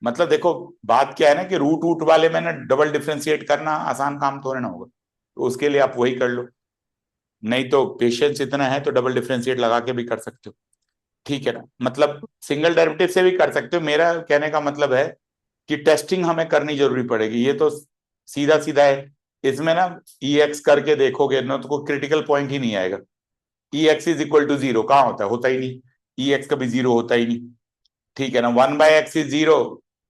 मतलब देखो, बात क्या है ना कि रूट रूट वाले में ना डबल डिफरेंशिएट करना आसान काम थोड़ा ना होगा, तो उसके लिए आप वही कर लो। नहीं तो पेशेंस इतना है तो डबल डिफरेंशिएट लगा के भी कर सकते हो। ठीक है ना, मतलब सिंगल डेरिवेटिव से भी कर सकते हो। मेरा कहने का मतलब है कि टेस्टिंग हमें करनी जरूरी पड़ेगी। ये तो सीधा सीधा है, इसमें ना ई एक्स करके देखोगे ना तो कोई क्रिटिकल पॉइंट ही नहीं आएगा। ई एक्स इज इक्वल टू 0 कहाँ होता है? होता ही नहीं। ई एक्स कभी 0 होता ही नहीं। ठीक है ना, 1/x इज 0,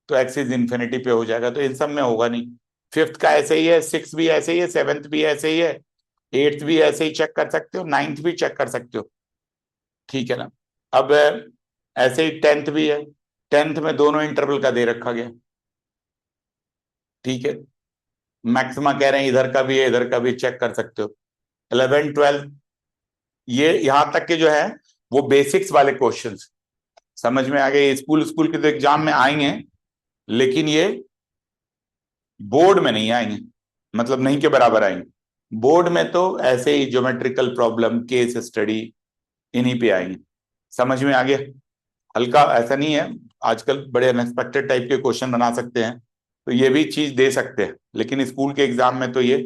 तो x इज इन्फिनिटी पे हो जाएगा, तो इन सब में होगा नहीं। 5th का ऐसे ही है, 6th भी ऐसे ही है, 7th भी ऐसे ही है, 8th भी ऐसे ही चेक कर सकते हो, 9th भी चेक कर सकते हो। ठीक है ना। अब ऐसे ही 10th भी है, 10th में दोनों इंटरवल का दे रखा गया। ठीक है, मैक्सिमा कह रहे हैं इधर का भी है, इधर का भी चेक कर सकते हो। 11th 12th, ये यहां तक के जो है वो बेसिक्स वाले क्वेश्चंस समझ में आ गए। स्कूल स्कूल के तो एग्जाम में आएंगे, लेकिन ये बोर्ड में नहीं आएंगे, मतलब नहीं के बराबर आएंगे। बोर्ड में तो ऐसे ही ज्योमेट्रिकल प्रॉब्लम, केस स्टडी, इन्हीं पे आएंगे। समझ में आ गया? हल्का ऐसा नहीं है, आजकल बड़े अनएक्सपेक्टेड टाइप के क्वेश्चन बना सकते हैं, तो ये भी चीज दे सकते हैं, लेकिन स्कूल के एग्जाम में तो ये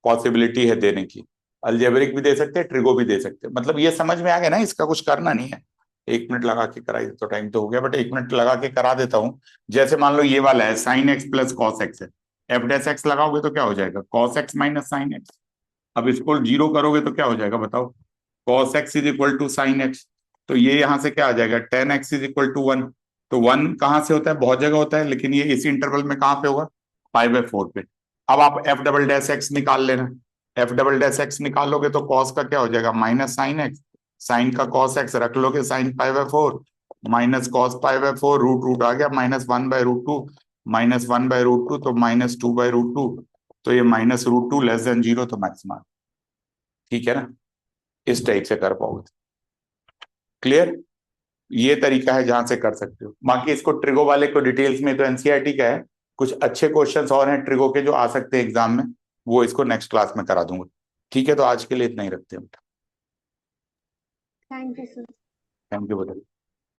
पॉसिबिलिटी है देने की। अलजेब्रिक भी दे सकते हैं, ट्रिगो भी दे सकते हैं। मतलब ये समझ में आ गया ना, इसका कुछ करना नहीं है। 1 मिनट लगा के कराई तो टाइम तो हो गया, बट 1 मिनट लगा के करा देता हूं। जैसे मान लो ये वाला है, sine x plus cos x है, एफ डैश एक्स लगाओगे तो क्या हो जाएगा? Cos x minus sine x. अब इसको 0 करोगे तो क्या हो जाएगा बताओ? Cos x is equal to sine x. तो ये यहां से क्या आ जाएगा? 10x is equal to 1। तो 1 कहां से होता है? बहुत जगह होता है, लेकिन ये इसी इंटरवल में कहां पे होगा? 5/4 पे। अब आप एफ डबल डैश एक्स निकाल लेना। एफ डबल डैश एक्स निकालोगे तो कॉस का क्या हो जाएगा? Minus sine X. साइन का कॉस एक्स रख लोगे, sine 5/4 minus cos 5/4, root root आ गया, -1/√2, -1/√2, तो -2/√2। तो ये -√2 <0 तो मैक्सिमम। ठीक है ना, इस टाइप से कर पाओगे। क्लियर? ये तरीका है जहां से कर सकते हो। बाकी इसको ट्रिगो वाले को डिटेल्स में तो एनसीईआरटी का है, कुछ अच्छे क्वेश्चंस और हैं ट्रिगो के जो आ सकते हैं एग्जाम में, वो इसको नेक्स्ट क्लास में करा दूंगा। ठीक है, तो आज के लिए इतना ही रखते हैं। Thank you sir. Thank you.